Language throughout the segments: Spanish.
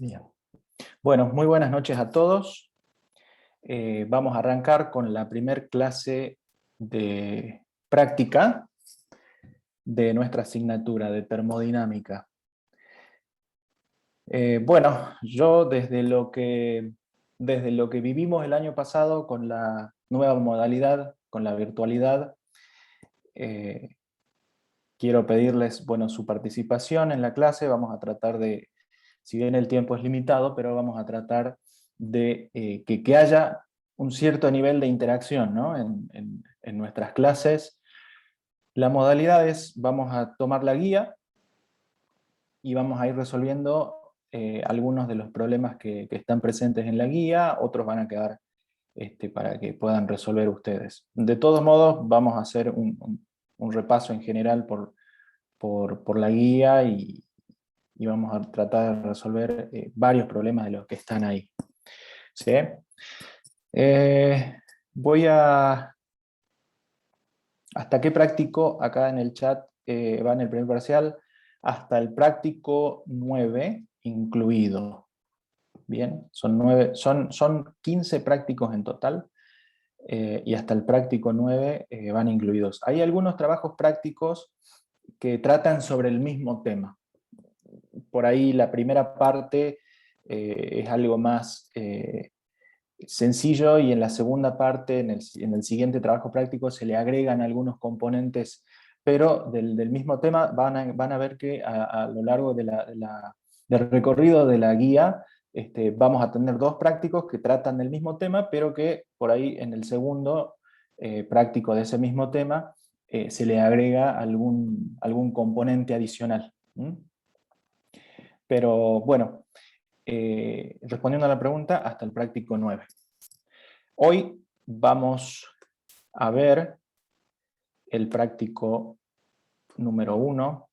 Bien. Bueno, muy buenas noches a todos. Vamos a arrancar con la primer clase de práctica de nuestra asignatura de termodinámica. Bueno, yo desde lo que vivimos el año pasado con la nueva modalidad, con la virtualidad, eh, quiero pedirles, bueno, su participación en la clase. Vamos a tratar de, si bien el tiempo es limitado, pero vamos a tratar de que haya un cierto nivel de interacción, ¿no? En nuestras clases. La modalidad es, vamos a tomar la guía y vamos a ir resolviendo algunos de los problemas que están presentes en la guía, otros van a quedar para que puedan resolver ustedes. De todos modos, vamos a hacer un repaso en general por la guía y vamos a tratar de resolver varios problemas de los que están ahí. ¿Sí? Voy a... ¿Hasta qué práctico? Acá en el chat va en el primer parcial, hasta el práctico 9 incluido. Bien, son 15 prácticos en total, y hasta el práctico 9 van incluidos. Hay algunos trabajos prácticos que tratan sobre el mismo tema. Por ahí la primera parte es algo más sencillo, y en la segunda parte, en el siguiente trabajo práctico, se le agregan algunos componentes, pero del mismo tema. Van a ver que a lo largo del recorrido de la guía vamos a tener dos prácticos que tratan del mismo tema, pero que por ahí en el segundo práctico de ese mismo tema se le agrega algún componente adicional. Pero bueno, respondiendo a la pregunta, hasta el práctico 9. Hoy vamos a ver el práctico número 1.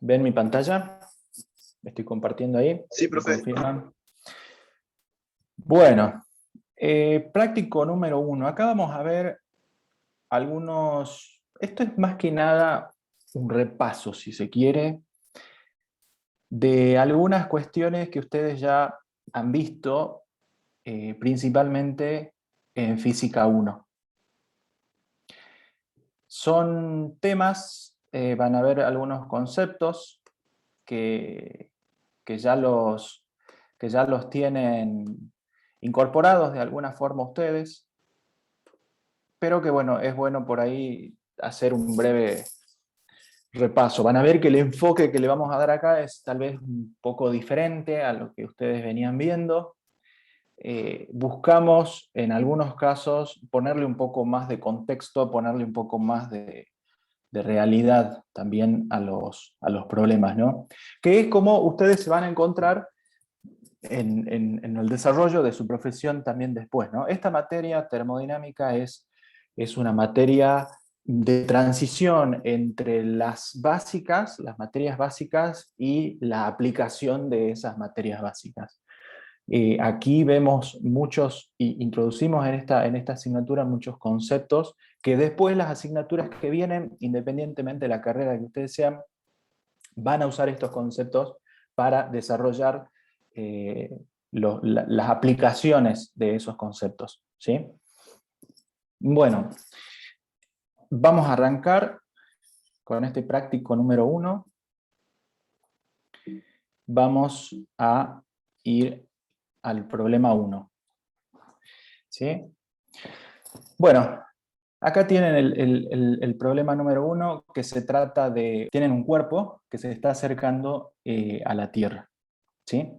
¿Ven mi pantalla? Estoy compartiendo ahí. Sí, ¿Me profe. confirman? Bueno, práctico número 1. Acá vamos a ver algunos... Esto es más que nada un repaso, si se quiere, de algunas cuestiones que ustedes ya han visto, principalmente en Física 1. Son temas, van a ver algunos conceptos que, que ya los tienen incorporados de alguna forma ustedes, pero que bueno, es bueno por ahí hacer un breve repaso. Van a ver que el enfoque que le vamos a dar acá es tal vez un poco diferente a lo que ustedes venían viendo. Buscamos en algunos casos ponerle un poco más de contexto, ponerle un poco más de realidad también a los problemas, ¿no? Que es como ustedes se van a encontrar en el desarrollo de su profesión también después, ¿no? Esta materia termodinámica es una materia de transición entre las materias básicas, y la aplicación de esas materias básicas. Aquí vemos introducimos en esta asignatura muchos conceptos que después las asignaturas que vienen, independientemente de la carrera que ustedes sean, van a usar estos conceptos para desarrollar las aplicaciones de esos conceptos. ¿Sí? Bueno, vamos a arrancar con este práctico número 1. Vamos a ir al problema 1. ¿Sí? Bueno, acá tienen el problema número 1, que se trata de... Tienen un cuerpo que se está acercando a la Tierra. ¿Sí?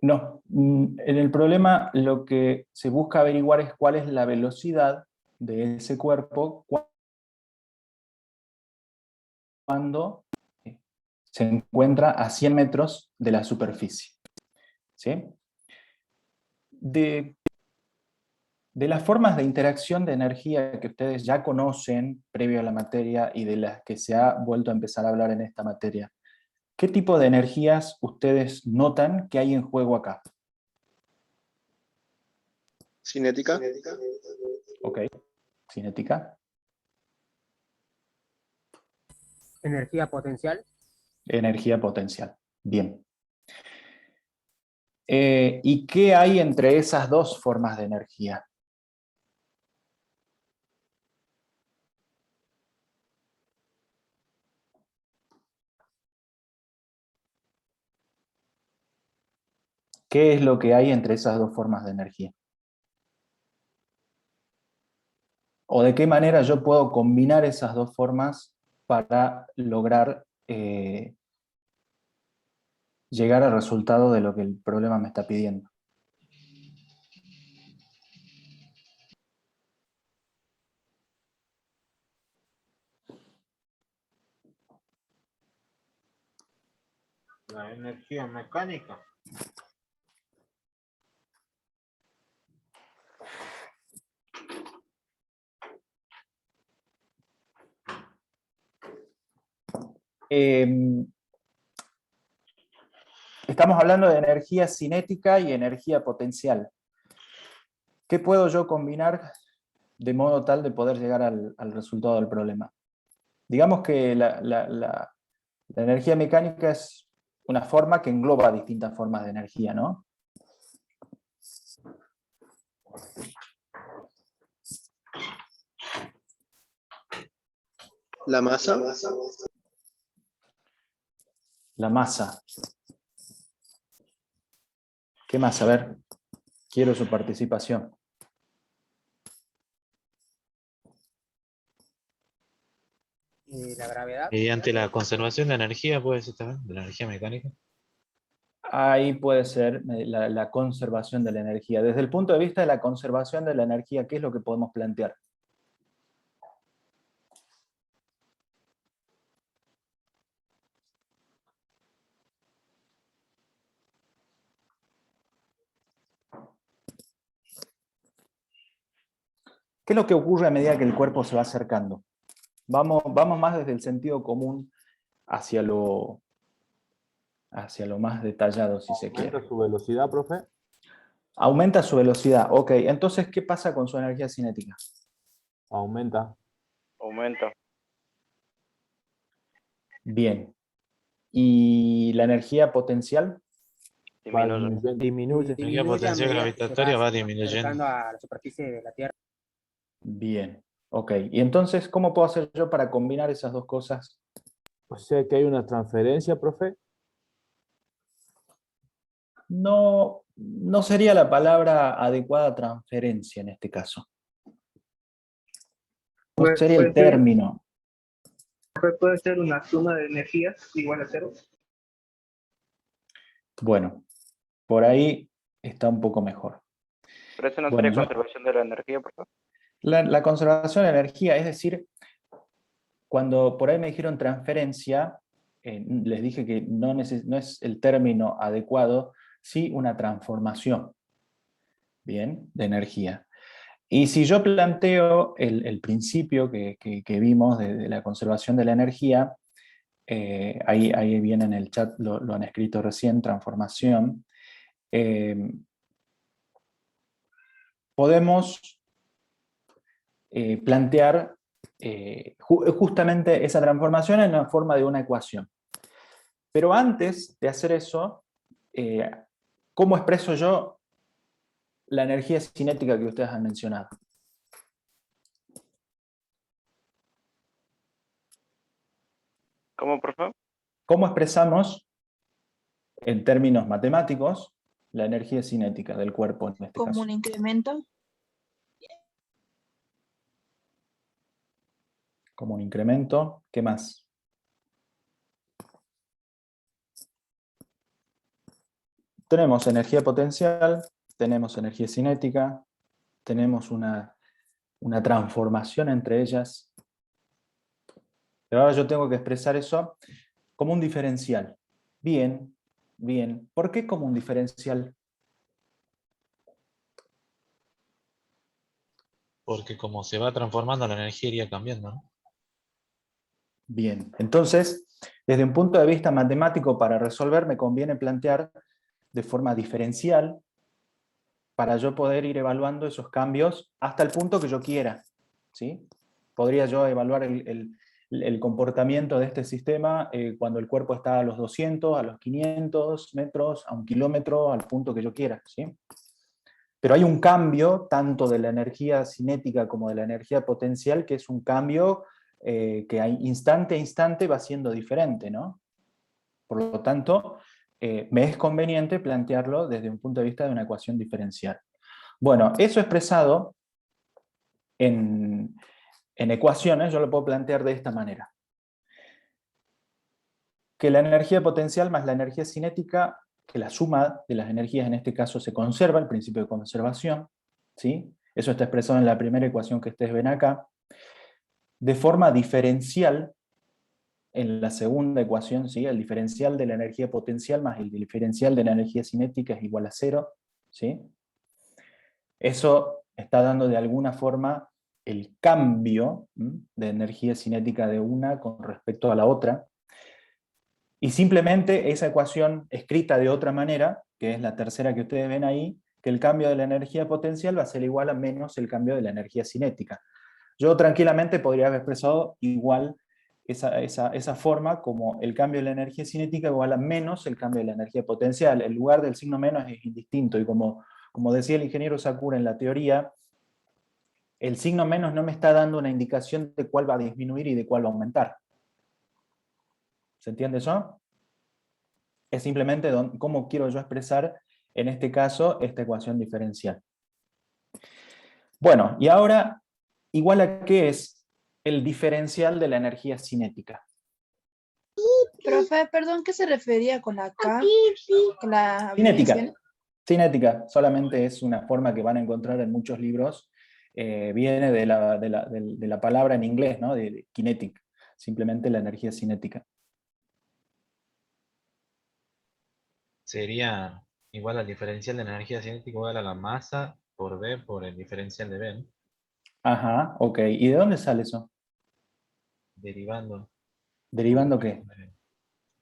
No, en el problema lo que se busca averiguar es cuál es la velocidad de ese cuerpo cuando se encuentra a 100 metros de la superficie. ¿Sí? De las formas de interacción de energía que ustedes ya conocen previo a la materia y de las que se ha vuelto a empezar a hablar en esta materia, ¿qué tipo de energías ustedes notan que hay en juego acá? Cinética. Ok, cinética. Energía potencial. Energía potencial. Bien. ¿Y qué hay entre esas dos formas de energía? ¿Qué es lo que hay entre esas dos formas de energía? ¿O de qué manera yo puedo combinar esas dos formas para lograr llegar al resultado de lo que el problema me está pidiendo? La energía mecánica. Estamos hablando de energía cinética y energía potencial. ¿Qué puedo yo combinar de modo tal de poder llegar al resultado del problema? Digamos que la energía mecánica es una forma que engloba distintas formas de energía, ¿no? La masa. La masa. ¿Qué más? A ver, quiero su participación. La gravedad. Mediante la conservación de energía, puede ser también, de la energía mecánica. Ahí puede ser la conservación de la energía. Desde el punto de vista de la conservación de la energía, ¿qué es lo que podemos plantear? ¿Qué es lo que ocurre a medida que el cuerpo se va acercando? Vamos más desde el sentido común hacia lo más detallado, si se quiere. ¿Aumenta su velocidad, profe? Aumenta su velocidad. Ok, entonces, ¿qué pasa con su energía cinética? Aumenta. Aumenta. Bien. ¿Y la energía potencial? Va Disminuye. disminuyendo. Disminuye. La energía potencial gravitatoria va disminuyendo. Acercando a la superficie de la Tierra. Bien. Ok, y entonces, ¿cómo puedo hacer yo para combinar esas dos cosas? O sea que hay una transferencia, profe. No, no sería la palabra adecuada transferencia en este caso. No sería el término. Puede ser una suma de energías igual a cero. Bueno, por ahí está un poco mejor. Pero eso no Bueno, sería conservación de la energía, por favor. la conservación de energía, es decir, cuando por ahí me dijeron transferencia, les dije que no es el término adecuado, sí una transformación, ¿bien? De energía. Y si yo planteo el principio que vimos de la conservación de la energía, ahí viene en el chat, lo han escrito recién, transformación, podemos plantear justamente esa transformación en la forma de una ecuación. Pero antes de hacer eso, ¿cómo expreso yo la energía cinética que ustedes han mencionado? ¿Cómo, por favor? ¿Cómo expresamos, en términos matemáticos, la energía cinética del cuerpo en este Como caso? un incremento. Como un incremento. ¿Qué más? Tenemos energía potencial, tenemos energía cinética, tenemos una transformación entre ellas. Pero ahora yo tengo que expresar eso como un diferencial. Bien, bien. ¿Por qué como un diferencial? Porque como se va transformando, la energía iría cambiando, ¿no? Bien. Entonces, desde un punto de vista matemático, para resolver me conviene plantear de forma diferencial para yo poder ir evaluando esos cambios hasta el punto que yo quiera. ¿Sí? Podría yo evaluar el comportamiento de este sistema cuando el cuerpo está a los 200, a los 500 metros, a 1 kilómetro, al punto que yo quiera, ¿sí? Pero hay un cambio, tanto de la energía cinética como de la energía potencial, que es un cambio que a instante a instante va siendo diferente, ¿no? Por lo tanto, me es conveniente plantearlo desde un punto de vista de una ecuación diferencial. Bueno, eso expresado en ecuaciones, yo lo puedo plantear de esta manera. Que la energía potencial más la energía cinética, que la suma de las energías en este caso se conserva, el principio de conservación, ¿sí? Eso está expresado en la primera ecuación que ustedes ven acá. De forma diferencial, en la segunda ecuación, ¿sí? El diferencial de la energía potencial más el diferencial de la energía cinética es igual a 0, ¿sí? Eso está dando de alguna forma el cambio de energía cinética de una con respecto a la otra, y simplemente esa ecuación escrita de otra manera, que es la tercera que ustedes ven ahí, que el cambio de la energía potencial va a ser igual a menos el cambio de la energía cinética. Yo tranquilamente podría haber expresado igual esa forma como el cambio de la energía cinética igual a menos el cambio de la energía potencial. El lugar del signo menos es indistinto, y como decía el ingeniero Sakura en la teoría, el signo menos no me está dando una indicación de cuál va a disminuir y de cuál va a aumentar. ¿Se entiende eso? Es simplemente cómo quiero yo expresar, en este caso, esta ecuación diferencial. Bueno, y ahora, ¿igual a qué es el diferencial de la energía cinética? Profe, perdón, ¿qué se refería con la K? Con la Cinética. abreviación. Cinética, solamente es una forma que van a encontrar en muchos libros. Viene de la palabra en inglés, ¿no? De kinetic, simplemente la energía cinética. Sería igual al diferencial de energía cinética igual a la masa por B por el diferencial de B, ¿no? Ajá, ok. ¿Y de dónde sale eso? Derivando ¿Derivando qué?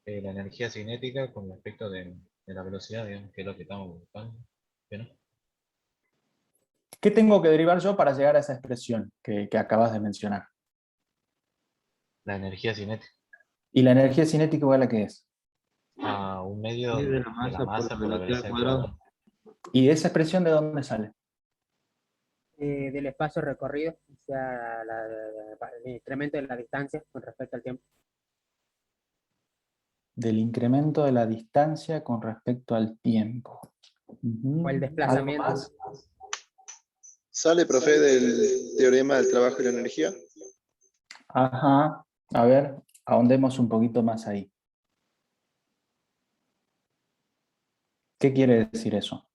la energía cinética con respecto de la velocidad, digamos, que es lo que estamos buscando. ¿Sí, no? ¿Qué tengo que derivar yo para llegar a esa expresión que acabas de mencionar? La energía cinética ¿Y la energía cinética igual a qué es? a un medio Y de la masa por la velocidad al cuadrado. ¿Y esa expresión de dónde sale? Del espacio recorrido, o sea, el incremento de la distancia con respecto al tiempo. Del incremento de la distancia con respecto al tiempo. O el ¿Algo desplazamiento. más? ¿Sale, profe, del teorema del trabajo y la energía? Ajá. A ver, ahondemos un poquito más ahí. ¿Qué quiere decir eso?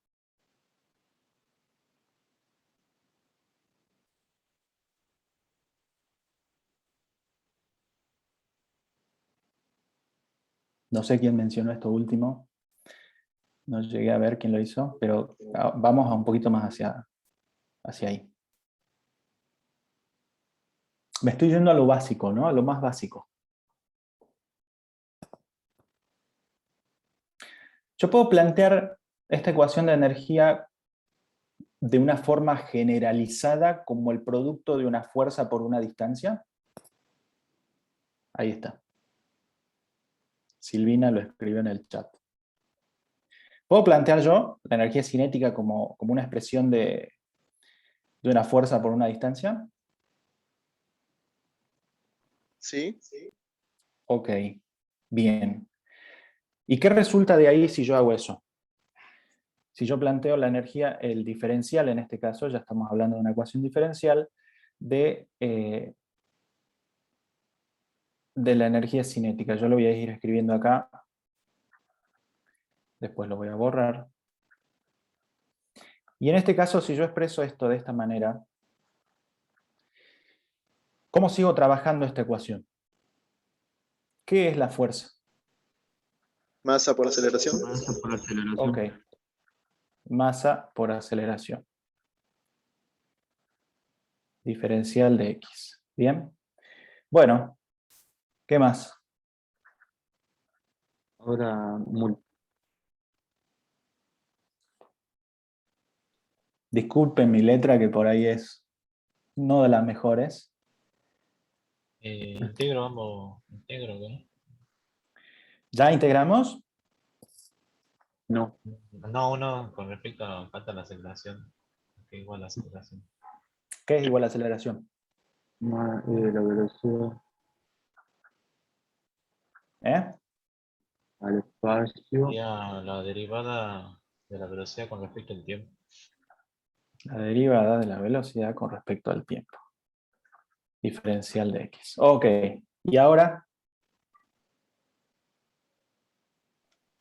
No sé quién mencionó esto último. No llegué a ver quién lo hizo, pero vamos a un poquito más hacia ahí. Me estoy yendo a lo básico, ¿no? A lo más básico. Yo puedo plantear esta ecuación de energía de una forma generalizada como el producto de una fuerza por una distancia. Ahí está. Silvina lo escribió en el chat. ¿Puedo plantear yo la energía cinética como una expresión de una fuerza por una distancia? Sí. Ok, bien. ¿Y qué resulta de ahí si yo hago eso? Si yo planteo la energía, el diferencial en este caso, ya estamos hablando de una ecuación diferencial, de la energía cinética. Yo lo voy a ir escribiendo acá. Después lo voy a borrar. Y en este caso, si yo expreso esto de esta manera, ¿cómo sigo trabajando esta ecuación? ¿Qué es la fuerza? Masa por aceleración. Masa por aceleración. Ok. Masa por aceleración. Diferencial de X. ¿Bien? Bueno, ¿qué más? Ahora, Disculpen mi letra, que por ahí es no de las mejores. Integro ambos, integro, ¿no? ¿Ya integramos? No. No, uno con respecto a falta la aceleración, que igual la aceleración. ¿Qué es igual a aceleración? La velocidad ¿Eh? al espacio. Sería la derivada de la velocidad con respecto al tiempo. La derivada de la velocidad con respecto al tiempo. Diferencial de x. Ok. ¿Y ahora?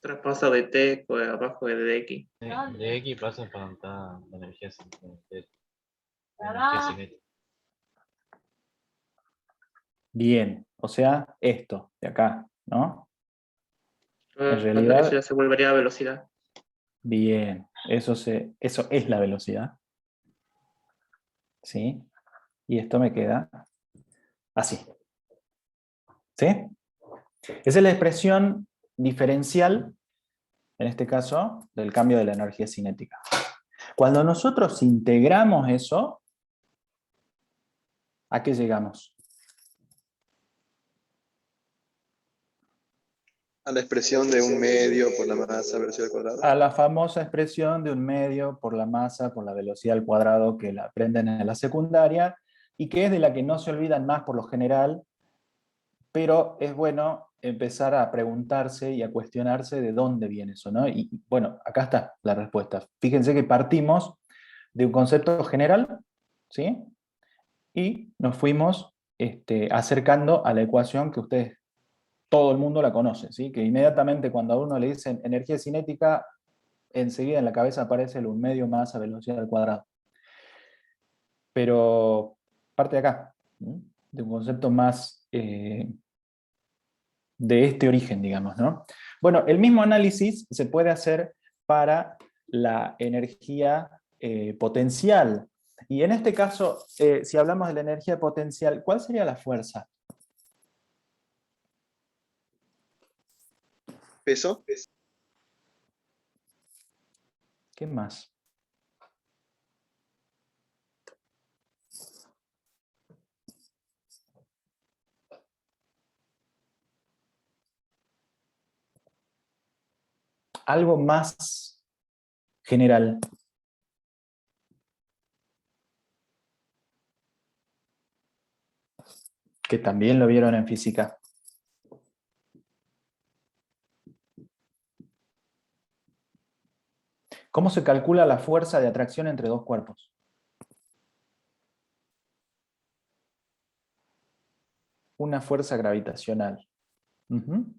Traspaso de T por abajo de DX. De X pasa para la energía cinética. Bien. O sea, esto de acá, ¿no? En Eso realidad, ya se volvería a velocidad. bien. Eso es la velocidad. ¿Sí? Y esto me queda así. ¿Sí? Esa es la expresión diferencial, en este caso, del cambio de la energía cinética. Cuando nosotros integramos eso, ¿a qué llegamos? A la expresión de un medio por la masa velocidad al cuadrado. A la famosa expresión de un medio por la masa por la velocidad al cuadrado que la aprenden en la secundaria y que es de la que no se olvidan más por lo general, pero es bueno empezar a preguntarse y a cuestionarse de dónde viene eso, ¿no? Y bueno, acá está la respuesta. Fíjense que partimos de un concepto general, ¿sí? Y nos fuimos acercando a la ecuación que ustedes, todo el mundo la conoce, ¿sí? Que inmediatamente cuando a uno le dicen energía cinética, enseguida en la cabeza aparece el 1 medio masa velocidad al cuadrado. Pero parte de acá, ¿no? De un concepto más de este origen, digamos, ¿no? Bueno, el mismo análisis se puede hacer para la energía potencial. Y en este caso, si hablamos de la energía potencial, ¿cuál sería la fuerza? Peso. ¿Qué más? Algo más general. Que también lo vieron en física. ¿Cómo se calcula la fuerza de atracción entre dos cuerpos? Una fuerza gravitacional. Ujú.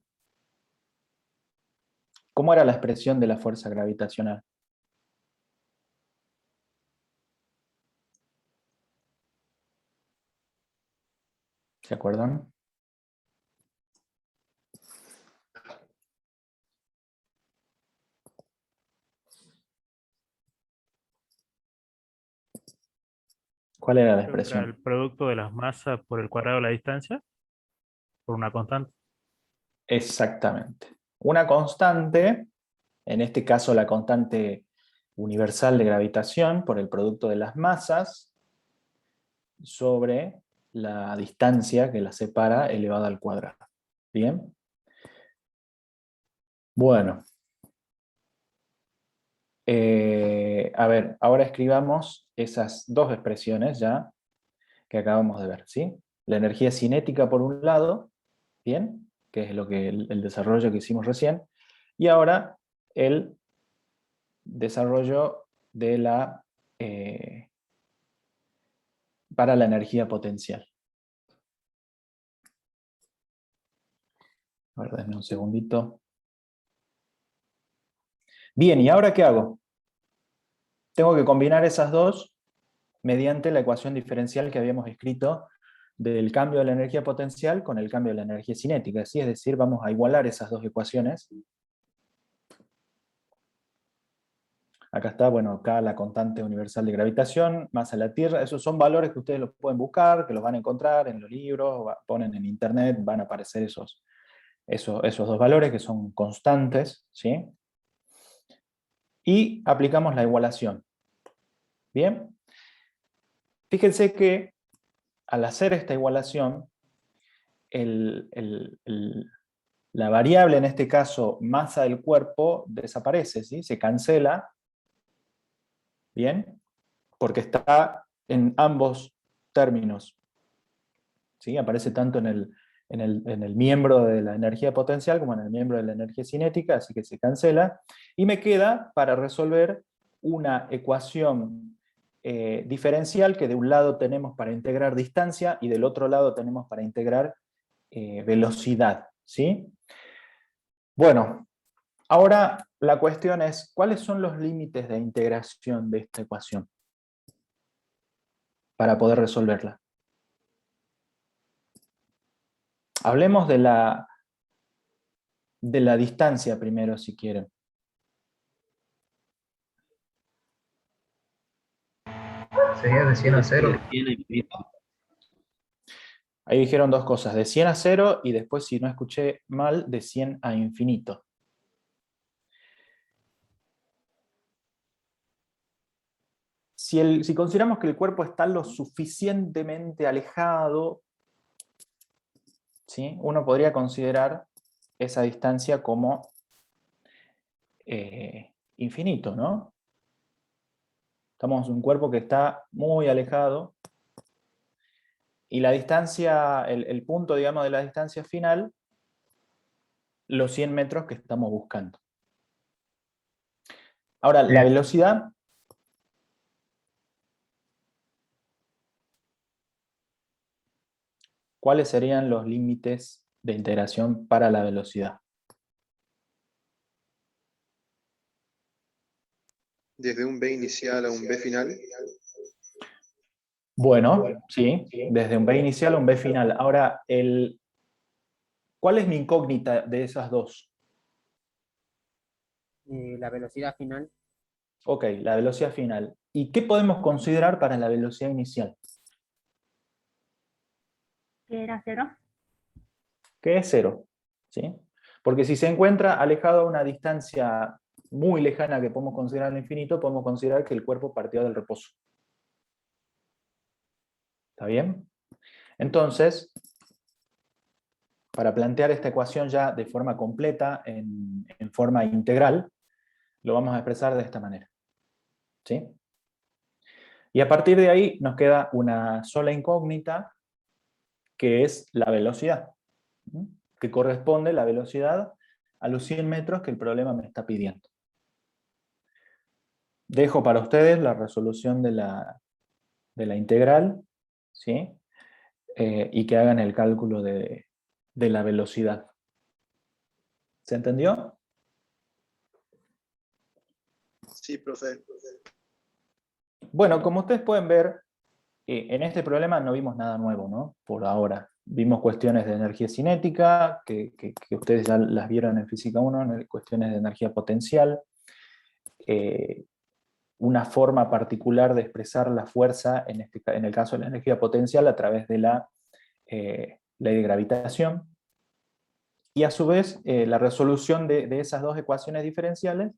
¿Cómo era la expresión de la fuerza gravitacional? ¿Se acuerdan? ¿Cuál era la Creo que era expresión? el producto de las masas por el cuadrado de la distancia, por una constante. Exactamente. Una constante, en este caso la constante universal de gravitación por el producto de las masas sobre la distancia que las separa elevada al cuadrado. ¿Bien? Bueno. A ver, ahora escribamos esas dos expresiones ya que acabamos de ver, ¿sí? La energía cinética por un lado, ¿bien? Que es lo que el desarrollo que hicimos recién, y ahora el desarrollo de para la energía potencial. A ver, denme un segundito. Bien, ¿y ahora qué hago? Tengo que combinar esas dos mediante la ecuación diferencial que habíamos escrito del cambio de la energía potencial con el cambio de la energía cinética. ¿Sí? Es decir, vamos a igualar esas dos ecuaciones. Acá está, bueno, acá la constante universal de gravitación, masa de la Tierra. Esos son valores que ustedes los pueden buscar, que los van a encontrar en los libros, ponen en internet, van a aparecer esos dos valores que son constantes, ¿sí? Y aplicamos la igualación. ¿Bien? Fíjense que al hacer esta igualación, la variable, en este caso, masa del cuerpo, desaparece, ¿sí? Se cancela, ¿bien? Porque está en ambos términos, ¿sí? Aparece tanto en el miembro de la energía potencial como en el miembro de la energía cinética, así que se cancela, y me queda para resolver una ecuación diferencial que de un lado tenemos para integrar distancia y del otro lado tenemos para integrar velocidad, ¿sí? Bueno, ahora la cuestión es, ¿cuáles son los límites de integración de esta ecuación para poder resolverla? Hablemos de la distancia primero, si quieren. Sería de 100 a 0. Ahí dijeron dos cosas, de 100 a 0 y después, si no escuché mal, de 100 a infinito. Si consideramos que el cuerpo está lo suficientemente alejado, ¿sí? Uno podría considerar esa distancia como infinito, ¿no? Estamos en un cuerpo que está muy alejado, y la distancia, el punto, digamos, de la distancia final, los 100 metros que estamos buscando. Ahora, la velocidad, ¿cuáles serían los límites de integración para la velocidad? Desde un B inicial a un B final. Bueno, sí, desde un B inicial a un B final. Ahora, ¿cuál es mi incógnita de esas dos? La velocidad final. Ok, la velocidad final. ¿Y qué podemos considerar para la velocidad inicial? Que era 0. Que es 0, ¿sí? Porque si se encuentra alejado a una distancia muy lejana que podemos considerar el infinito, podemos considerar que el cuerpo partió del reposo. ¿Está bien? Entonces, para plantear esta ecuación ya de forma completa, en forma integral, lo vamos a expresar de esta manera, ¿sí? Y a partir de ahí nos queda una sola incógnita, que es la velocidad, ¿sí? Que corresponde la velocidad a los 100 metros que el problema me está pidiendo. Dejo para ustedes la resolución de la integral, ¿sí? Y que hagan el cálculo de la velocidad. ¿Se entendió? Sí, profe. Bueno, como ustedes pueden ver, en este problema no vimos nada nuevo, ¿no? Por ahora. Vimos cuestiones de energía cinética, que ustedes ya las vieron en Física 1, cuestiones de energía potencial, una forma particular de expresar la fuerza, en el caso de la energía potencial, a través de la ley de gravitación, y a su vez la resolución de esas dos ecuaciones diferenciales,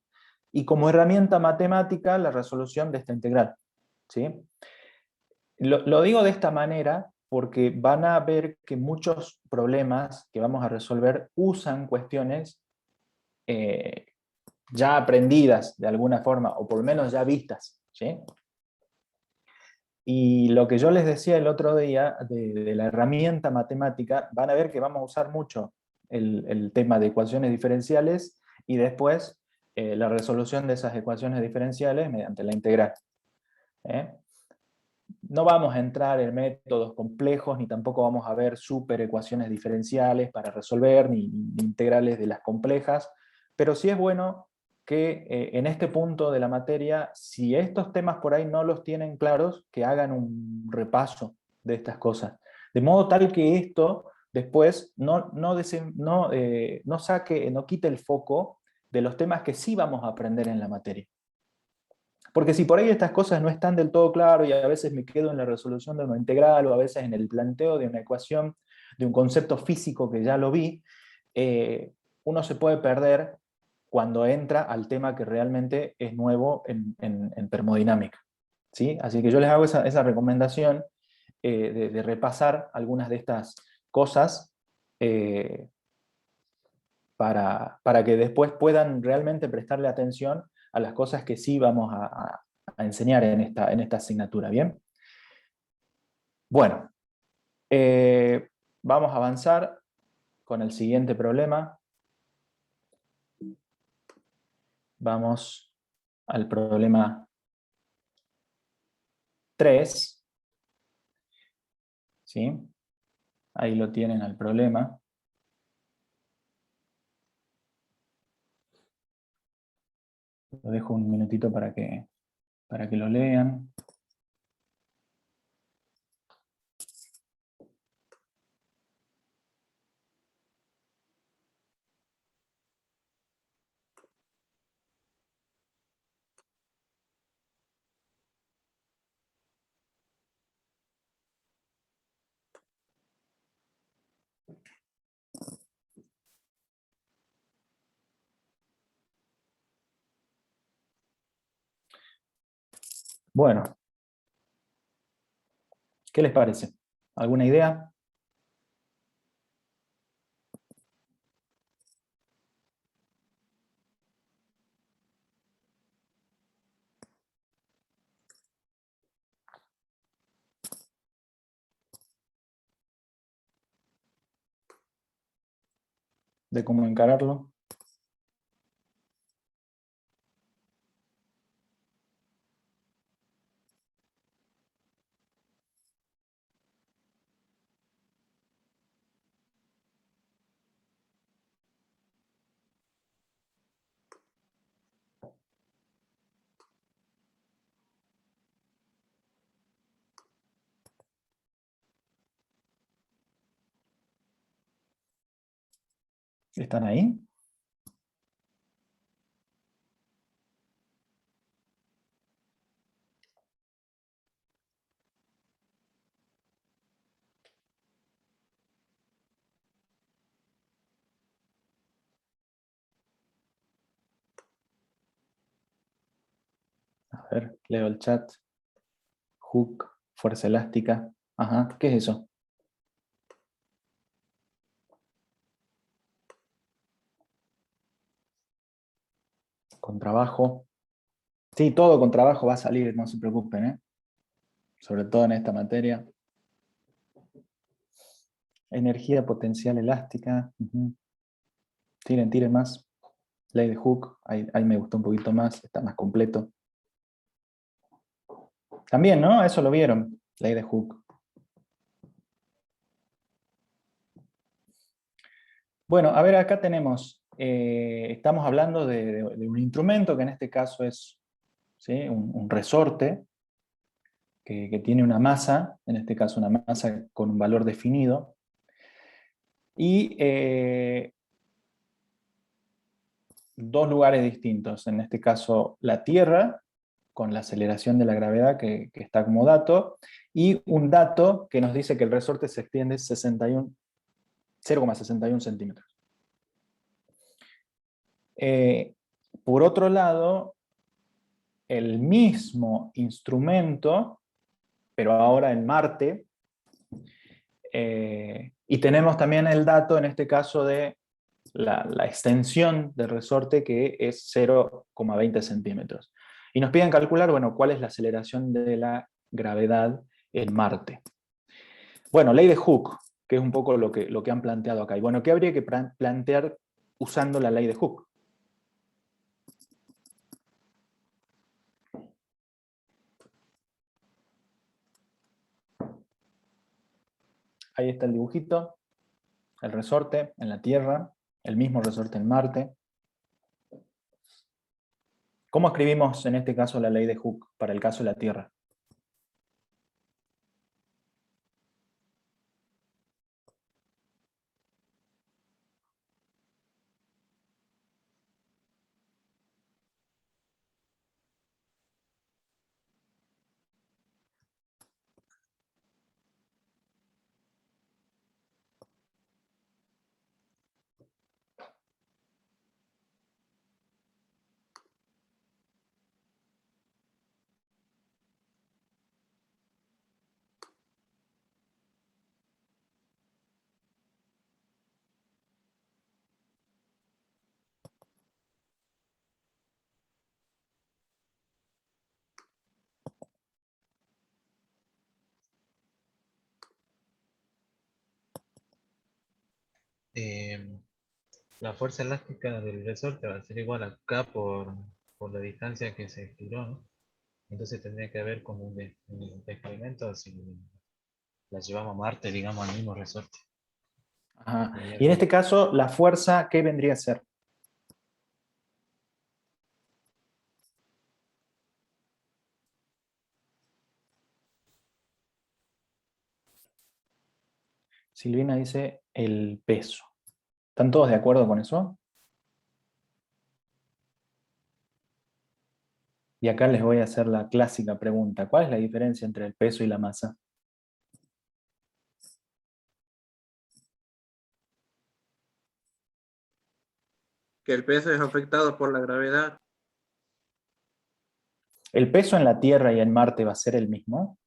y como herramienta matemática la resolución de esta integral, ¿sí? Lo digo de esta manera porque van a ver que muchos problemas que vamos a resolver usan cuestiones ya aprendidas de alguna forma, o por lo menos ya vistas, ¿sí? Y lo que yo les decía el otro día de la herramienta matemática, van a ver que vamos a usar mucho el tema de ecuaciones diferenciales y después la resolución de esas ecuaciones diferenciales mediante la integral. No vamos a entrar en métodos complejos, ni tampoco vamos a ver super ecuaciones diferenciales para resolver, ni integrales de las complejas, pero sí es bueno que en este punto de la materia, si estos temas por ahí no los tienen claros, que hagan un repaso de estas cosas. De modo tal que esto después no quite el foco de los temas que sí vamos a aprender en la materia. Porque si por ahí estas cosas no están del todo claras y a veces me quedo en la resolución de una integral o a veces en el planteo de una ecuación, de un concepto físico que ya lo vi, uno se puede perder cuando entra al tema que realmente es nuevo en termodinámica, ¿sí? Así que yo les hago esa recomendación de repasar algunas de estas cosas para que después puedan realmente prestarle atención a las cosas que sí vamos a enseñar en esta asignatura, ¿bien? Bueno, vamos a avanzar con el siguiente problema. Vamos al problema 3. ¿Sí? Ahí lo tienen al problema. Lo dejo un minutito para que lo lean. Bueno, ¿qué les parece? ¿Alguna idea? ¿De cómo encararlo? ¿Están ahí? A ver, leo el chat. Hook, fuerza elástica. Ajá, ¿qué es eso? Con trabajo. Sí, todo con trabajo va a salir, no se preocupen, ¿eh? Sobre todo en esta materia. Energía potencial elástica. Ujú. Tiren más. Ley de Hooke, ahí me gustó un poquito más, está más completo. También, ¿no? Eso lo vieron, ley de Hooke. Bueno, a ver, acá tenemos, estamos hablando de un instrumento que en este caso es, ¿sí?, un resorte que tiene una masa, en este caso una masa con un valor definido, y dos lugares distintos, en este caso la Tierra, con la aceleración de la gravedad que está como dato, y un dato que nos dice que el resorte se extiende 0,61 centímetros. Por otro lado, el mismo instrumento, pero ahora en Marte, y tenemos también el dato, en este caso, de la extensión del resorte, que es 0,20 centímetros. Y nos piden calcular, bueno, cuál es la aceleración de la gravedad en Marte. Bueno, ley de Hooke, que es un poco lo que han planteado acá. Y bueno, ¿qué habría que plantear usando la ley de Hooke? Ahí está el dibujito, el resorte en la Tierra, el mismo resorte en Marte. ¿Cómo escribimos en este caso la ley de Hooke para el caso de la Tierra? La fuerza elástica del resorte va a ser igual a K por la distancia que se estiró, ¿no? Entonces tendría que haber como un experimento si la llevamos a Marte, digamos, al mismo resorte. Ajá. Tendría Y en que- este caso, la fuerza, ¿qué vendría a ser? Silvina dice el peso. ¿Están todos de acuerdo con eso? Y acá les voy a hacer la clásica pregunta. ¿Cuál es la diferencia entre el peso y la masa? Que el peso es afectado por la gravedad. ¿El peso en la Tierra y en Marte va a ser el mismo?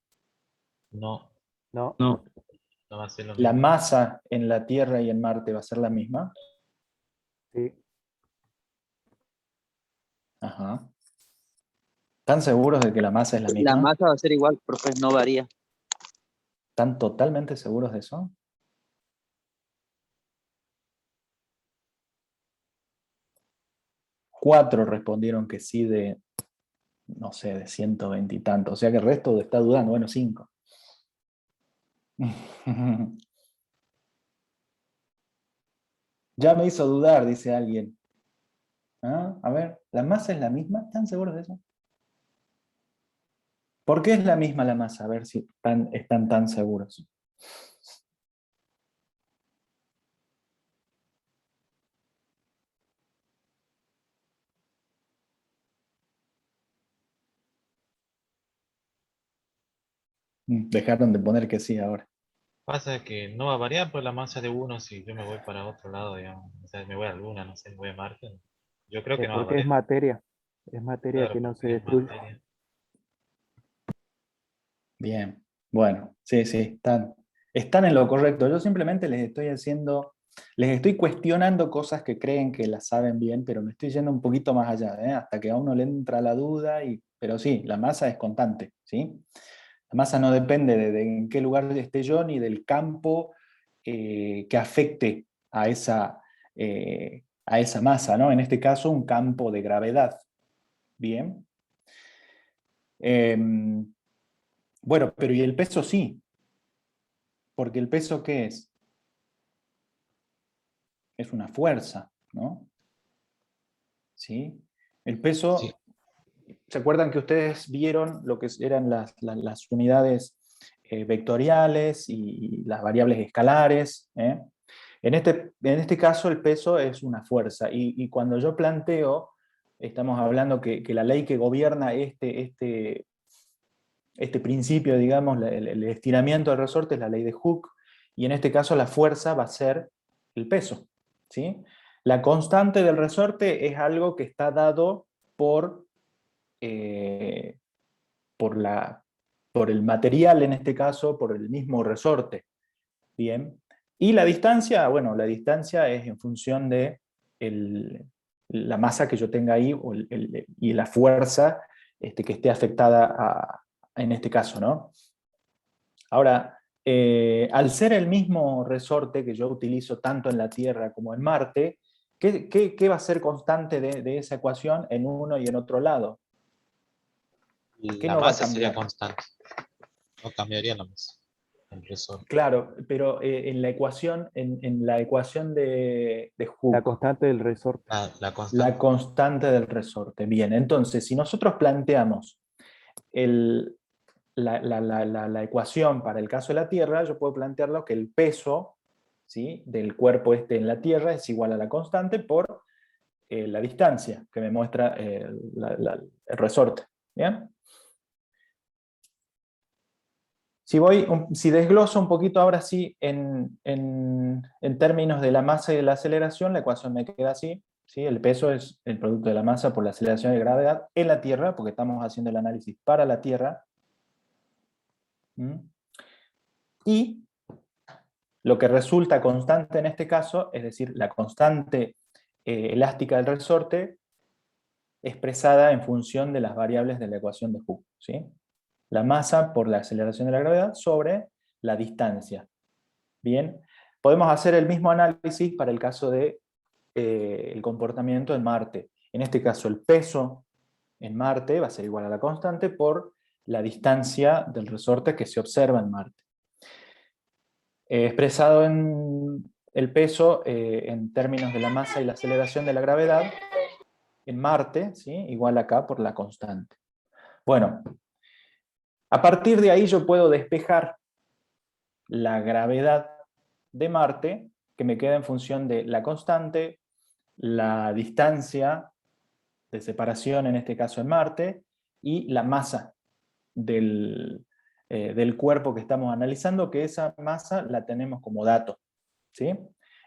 No, No. no va a ser lo ¿La mismo. masa en la Tierra y en Marte va a ser la misma? Sí. Ajá. ¿Están seguros de que la masa es la La misma? masa va a ser igual, profe, no varía. ¿Están totalmente seguros de eso? Cuatro respondieron que sí de, no sé, de 120 y tanto. O sea que el resto está dudando. Bueno, 5. Ya me hizo dudar, dice alguien. ¿Ah? A ver, ¿la masa es la misma? ¿Están seguros de eso? ¿Por qué es la misma la masa? A ver si están tan seguros. Dejaron de poner que sí ahora. Pasa que no va a variar por la masa de uno si yo me voy para otro lado, digamos. O sea, me voy a Luna, no sé, me voy a Marte. Yo creo que no va a Porque es variar. materia. Es materia Claro, que no se porque es destruye. materia. Bien, bueno, sí, están en lo correcto. Yo simplemente les estoy cuestionando cosas que creen que las saben bien, pero me estoy yendo un poquito más allá, ¿eh? Hasta que a uno le entra la duda, pero sí, la masa es constante, ¿sí? La masa no depende de en qué lugar esté yo, ni del campo que afecte a esa masa, ¿no? En este caso, un campo de gravedad. Bien. Bueno, pero ¿y el peso sí? Porque el peso, ¿qué es? Es una fuerza, ¿no? ¿Sí? El Sí, peso, ¿se acuerdan que ustedes vieron lo que eran las unidades vectoriales y las variables escalares? ¿Eh? En este caso el peso es una fuerza y cuando yo planteo, estamos hablando que la ley que gobierna este principio, digamos, el estiramiento del resorte es la ley de Hooke, y en este caso la fuerza va a ser el peso, ¿sí? La constante del resorte es algo que está dado eh, por, por el material, en este caso, por el mismo resorte, ¿bien? Y la distancia, bueno, la distancia es en función de la masa que yo tenga ahí y la fuerza que esté afectada en este caso, ¿no? Ahora, al ser el mismo resorte que yo utilizo tanto en la Tierra como en Marte, ¿qué va a ser constante de esa ecuación en uno y en otro lado? ¿Qué la no va a masa sería cambiar? constante. No cambiaría la masa. El resorte. Claro, pero en la ecuación de La Hooke, constante del resorte. La constante. la constante del resorte. Bien, entonces, si nosotros planteamos la ecuación para el caso de la Tierra, yo puedo plantearlo que el peso, ¿sí?, del cuerpo en la Tierra es igual a la constante por la distancia que me muestra el resorte. ¿Bien? Si desgloso un poquito ahora sí en términos de la masa y de la aceleración, la ecuación me queda así. ¿Sí? El peso es el producto de la masa por la aceleración de gravedad en la Tierra, porque estamos haciendo el análisis para la Tierra. ¿Mm? Y lo que resulta constante en este caso, es decir, la constante elástica del resorte, expresada en función de las variables de la ecuación de Hooke. ¿Sí? La masa por la aceleración de la gravedad sobre la distancia. Bien, podemos hacer el mismo análisis para el caso de el comportamiento en Marte. En este caso, el peso en Marte va a ser igual a la constante por la distancia del resorte que se observa en Marte. Expresado en el peso en términos de la masa y la aceleración de la gravedad, en Marte, ¿sí? Igual acá por la constante. Bueno, a partir de ahí yo puedo despejar la gravedad de Marte, que me queda en función de la constante, la distancia de separación, en este caso en Marte, y la masa del cuerpo que estamos analizando, que esa masa la tenemos como dato, ¿sí?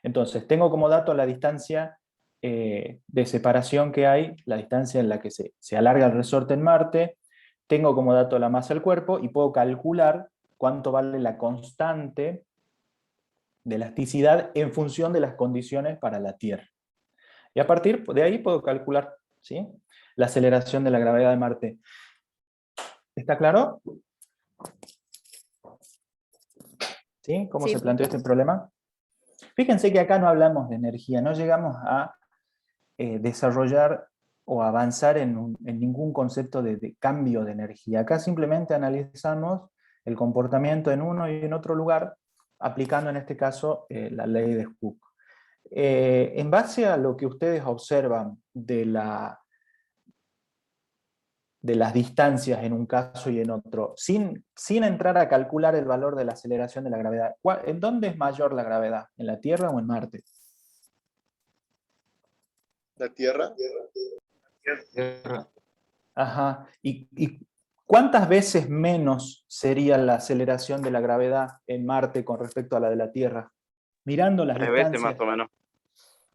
Entonces, tengo como dato la distancia de separación que hay, la distancia en la que se alarga el resorte en Marte, tengo como dato la masa del cuerpo, y puedo calcular cuánto vale la constante de elasticidad en función de las condiciones para la Tierra. Y a partir de ahí puedo calcular, ¿sí?, la aceleración de la gravedad de Marte. ¿Está claro? ¿Sí? ¿Cómo Sí, se planteó profe. este problema? Fíjense que acá no hablamos de energía, no llegamos a desarrollar o avanzar en ningún concepto de cambio de energía. Acá simplemente analizamos el comportamiento en uno y en otro lugar, aplicando en este caso la ley de Hooke. En base a lo que ustedes observan de las distancias en un caso y en otro, sin entrar a calcular el valor de la aceleración de la gravedad, ¿en dónde es mayor la gravedad? ¿En la Tierra o en Marte? ¿La Tierra? Tierra. Ajá. ¿Y cuántas veces menos sería la aceleración de la gravedad en Marte con respecto a la de la Tierra? Mirando las 3 veces distancias. más o menos.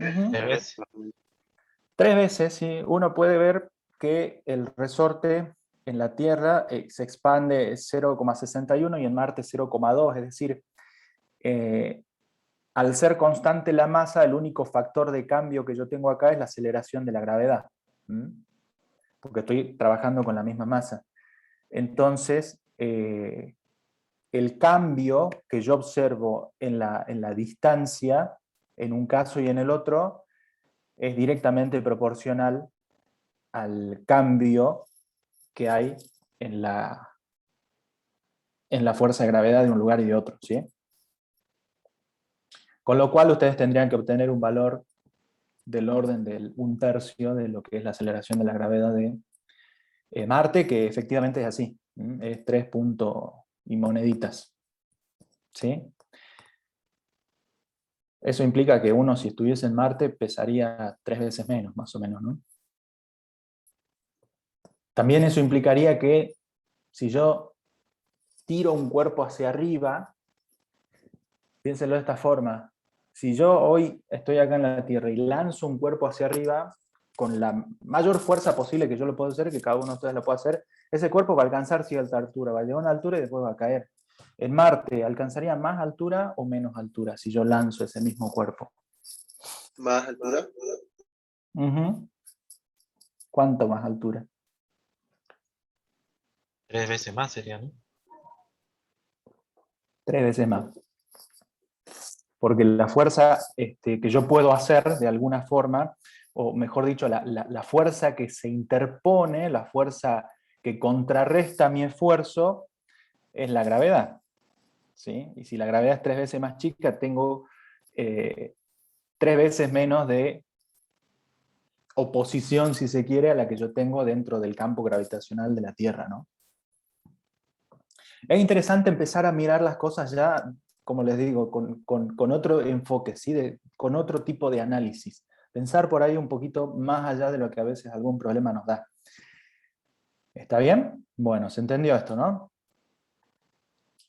Ujú. 3 veces más o menos. 3 veces, sí. Uno puede ver que el resorte en la Tierra se expande 0,61 y en Marte 0,2, es decir, al ser constante la masa, el único factor de cambio que yo tengo acá es la aceleración de la gravedad, porque estoy trabajando con la misma masa. Entonces, el cambio que yo observo en la distancia, en un caso y en el otro, es directamente proporcional al cambio que hay en la fuerza de gravedad de un lugar y de otro, ¿sí? Con lo cual ustedes tendrían que obtener un valor del orden del 1/3 de lo que es la aceleración de la gravedad de Marte, que efectivamente es así, es 3 puntos y moneditas, ¿sí? Eso implica que uno, si estuviese en Marte, pesaría 3 veces menos, más o menos, ¿no? También eso implicaría que si yo tiro un cuerpo hacia arriba, piénsenlo de esta forma, si yo hoy estoy acá en la Tierra y lanzo un cuerpo hacia arriba, con la mayor fuerza posible que yo lo puedo hacer, que cada uno de ustedes lo puede hacer, ese cuerpo va a alcanzar cierta altura, va a llegar a una altura y después va a caer. En Marte, ¿alcanzaría más altura o menos altura si yo lanzo ese mismo cuerpo? ¿Más altura? ¿Cuánto más altura? 3 veces más sería, ¿no? 3 veces más. Porque la fuerza que yo puedo hacer de alguna forma, o mejor dicho, la fuerza que se interpone, la fuerza que contrarresta mi esfuerzo, es la gravedad, ¿sí? Y si la gravedad es 3 veces más chica, tengo 3 veces menos de oposición, si se quiere, a la que yo tengo dentro del campo gravitacional de la Tierra, ¿no? Es interesante empezar a mirar las cosas ya, como les digo, con otro enfoque, ¿sí? Con otro tipo de análisis. Pensar por ahí un poquito más allá de lo que a veces algún problema nos da. ¿Está bien? Bueno, se entendió esto, ¿no?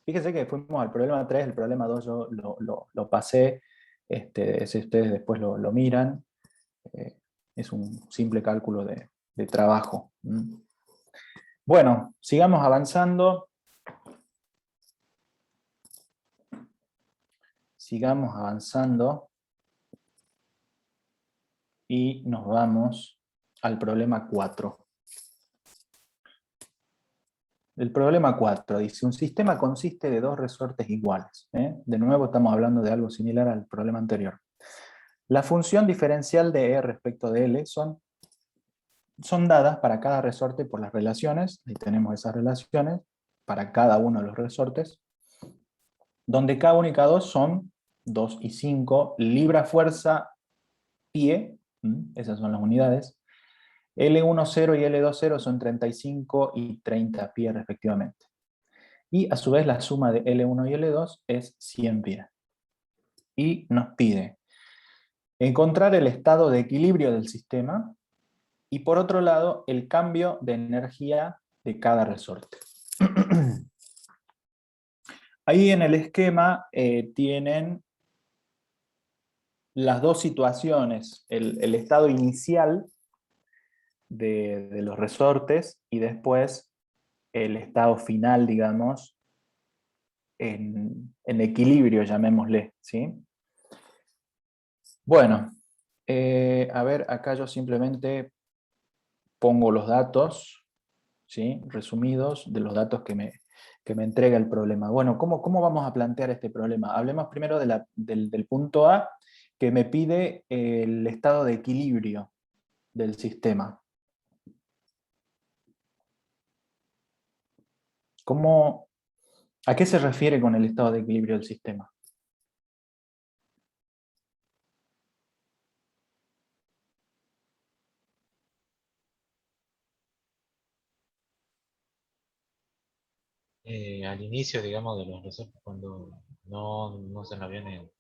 Fíjense que fuimos al problema 3, el problema 2 yo lo pasé, si ustedes después lo miran, es un simple cálculo de trabajo. Bueno, sigamos avanzando. Sigamos avanzando y nos vamos al problema 4. El problema 4 dice, un sistema consiste de 2 resortes iguales. De nuevo estamos hablando de algo similar al problema anterior. La función diferencial de E respecto de L son dadas para cada resorte por las relaciones, ahí tenemos esas relaciones, para cada uno de los resortes, donde K1 y K2 son 2 y 5, libra, fuerza, pie, esas son las unidades, L10 y L20 son 35 y 30 pie respectivamente. Y a su vez la suma de L1 y L2 es 100 pie. Y nos pide encontrar el estado de equilibrio del sistema y por otro lado el cambio de energía de cada resorte. Ahí en el esquema tienen las dos situaciones, el estado inicial de los resortes y después el estado final, digamos, en equilibrio, llamémosle, ¿sí? Bueno, a ver, acá yo simplemente pongo los datos, ¿sí? Resumidos de los datos que me entrega el problema. Bueno, ¿cómo vamos a plantear este problema? Hablemos primero del punto A, que me pide el estado de equilibrio del sistema. ¿A qué se refiere con el estado de equilibrio del sistema? Al inicio, digamos, de los resortes, cuando no se nos viene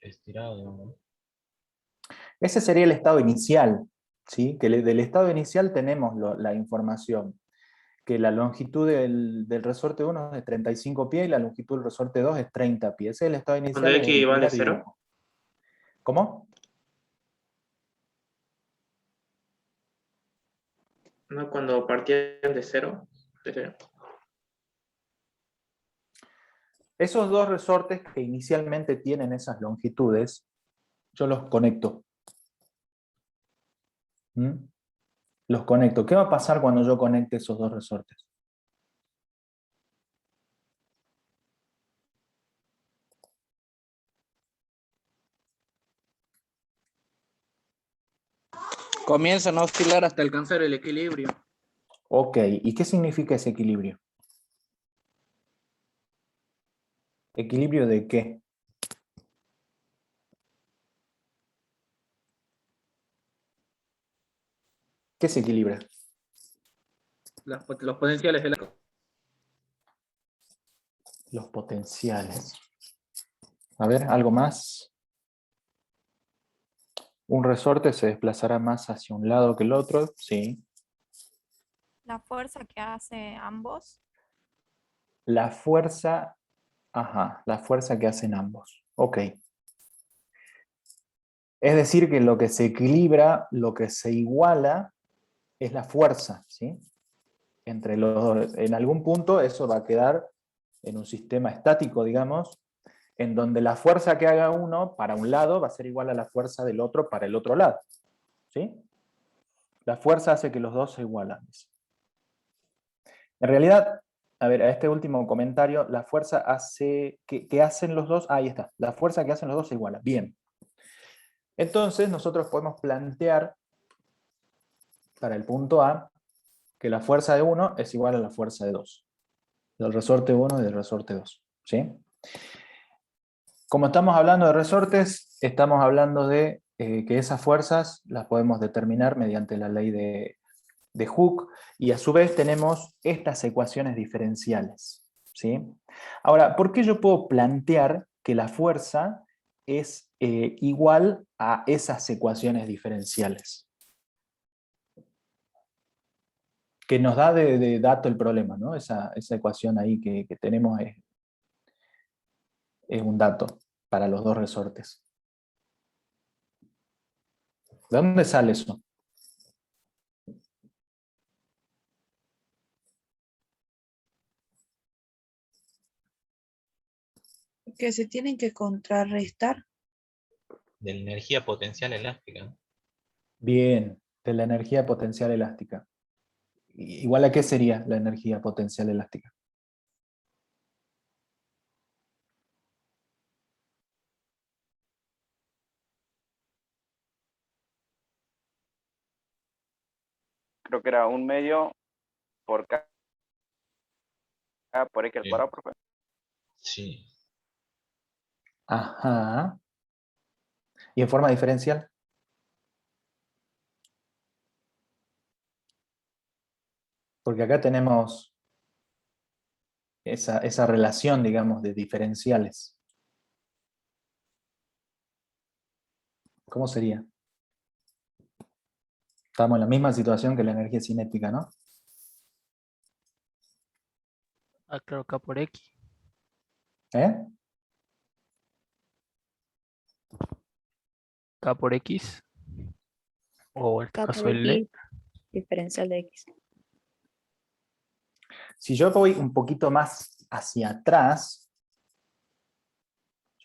estirado, digamos. Ese sería el estado inicial, ¿sí? Que del estado inicial tenemos la información, que la longitud del resorte 1 es de 35 pies y la longitud del resorte 2 es 30 pies. Ese es el estado inicial. Cuando X vale 0. Dibujo. ¿Cómo? No, cuando partían de 0. Esos dos resortes que inicialmente tienen esas longitudes, yo los conecto. Los conecto. ¿Qué va a pasar cuando yo conecte esos dos resortes? Comienzan a oscilar hasta alcanzar el equilibrio. Ok, ¿y qué significa ese equilibrio? ¿Equilibrio de qué? ¿Qué se equilibra? Los potenciales de la... Los potenciales. A ver, ¿algo más? ¿Un resorte se desplazará más hacia un lado que el otro? Sí. La fuerza que hace ambos. La fuerza, la fuerza que hacen ambos. Ok. Es decir, que lo que se equilibra, lo que se iguala, es la fuerza, ¿sí? Entre los dos. En algún punto eso va a quedar en un sistema estático, digamos, en donde la fuerza que haga uno para un lado va a ser igual a la fuerza del otro para el otro lado. ¿Sí? La fuerza hace que los dos se igualan. En realidad, a ver, a este último comentario, la fuerza hace... ¿Qué hacen los dos? Ahí está. La fuerza que hacen los dos se iguala. Bien. Entonces nosotros podemos plantear para el punto A que la fuerza de 1 es igual a la fuerza de 2. Del resorte 1 y del resorte 2. ¿Sí? Como estamos hablando de resortes, estamos hablando de que esas fuerzas las podemos determinar mediante la ley de Hooke, y a su vez tenemos estas ecuaciones diferenciales. ¿Sí? Ahora, ¿por qué yo puedo plantear que la fuerza es igual a esas ecuaciones diferenciales? Que nos da de dato el problema, ¿no? Esa ecuación ahí que tenemos es un dato para los dos resortes. ¿De dónde sale eso? Que se tienen que contrarrestar. De la energía potencial elástica. Bien, de la energía potencial elástica. ¿Igual a qué sería la energía potencial elástica? creo que era 1 medio por K por X al cuadrado, profe. Sí. Ajá. ¿Y en forma diferencial? Porque acá tenemos esa relación, digamos, de diferenciales. ¿Cómo sería? Estamos en la misma situación que la energía cinética, ¿no? Ah, claro, K por X. ¿Eh? K por X. O en este K caso por L. X, diferencial de X. Si yo voy un poquito más hacia atrás,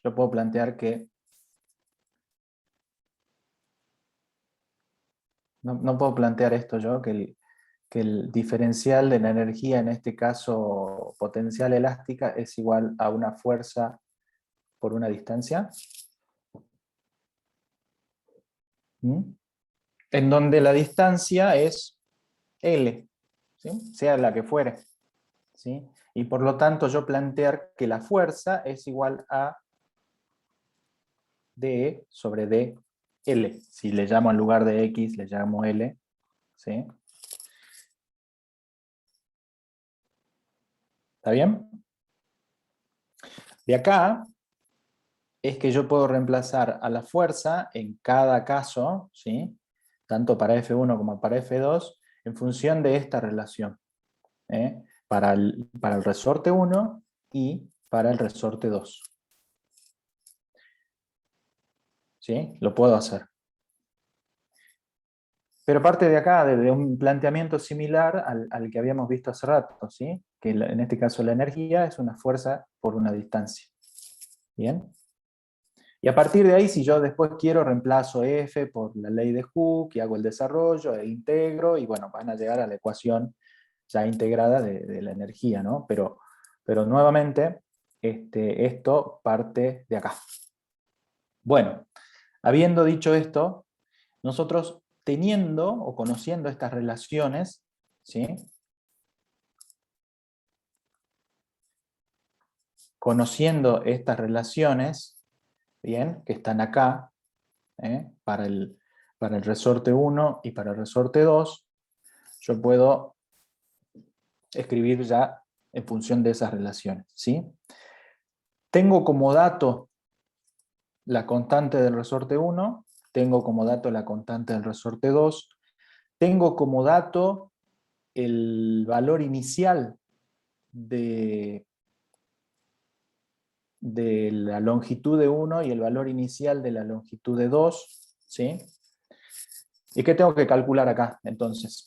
yo puedo plantear que no puedo plantear esto yo, que el diferencial de la energía, en este caso potencial elástica, es igual a una fuerza por una distancia. ¿Mm? En donde la distancia es L, ¿sí? Sea la que fuere, ¿sí? Y por lo tanto yo plantear que la fuerza es igual a dE sobre dL. Si le llamo en lugar de X, le llamo L, ¿sí? ¿Está bien? De acá es que yo puedo reemplazar a la fuerza en cada caso, ¿sí? Tanto para F1 como para F2, en función de esta relación, ¿eh? Para el resorte 1 y para el resorte 2. ¿Sí? Lo puedo hacer. Pero parte de acá, de un planteamiento similar al que habíamos visto hace rato, ¿sí? Que en este caso la energía es una fuerza por una distancia. ¿Bien? Y a partir de ahí, si yo después quiero, reemplazo F por la ley de Hooke, y hago el desarrollo, e integro, y bueno, van a llegar a la ecuación ya integrada de la energía, ¿no? Pero nuevamente, esto parte de acá. Bueno, habiendo dicho esto, nosotros teniendo o conociendo estas relaciones, ¿sí? Conociendo estas relaciones, bien, que están acá, para el resorte 1 y para el resorte 2, yo puedo escribir ya en función de esas relaciones, ¿sí? Tengo como dato la constante del resorte 1, tengo como dato la constante del resorte 2, tengo como dato el valor inicial de la longitud de 1 y el valor inicial de la longitud de 2, ¿sí? ¿Y qué tengo que calcular acá, entonces?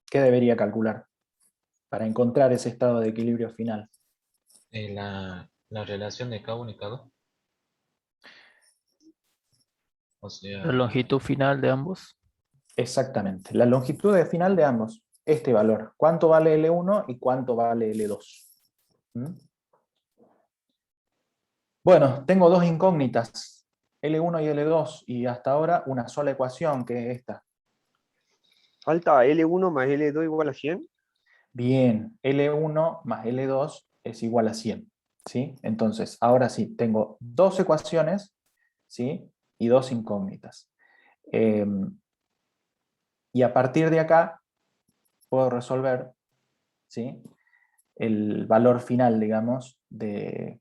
¿Qué debería calcular para encontrar ese estado de equilibrio final? La relación de K1 y K2. O sea, La longitud final de ambos. Exactamente, la longitud de final de ambos, este valor. ¿Cuánto vale L1 y cuánto vale L2? ¿Mm? Bueno, tengo dos incógnitas, L1 y L2, y hasta ahora una sola ecuación, que es esta. Falta L1 más L2 igual a 100. Bien, L1 más L2 es igual a 100. ¿Sí? Entonces, ahora sí, tengo dos ecuaciones, ¿sí? Y dos incógnitas. Y a partir de acá puedo resolver, ¿sí? El valor final, digamos, el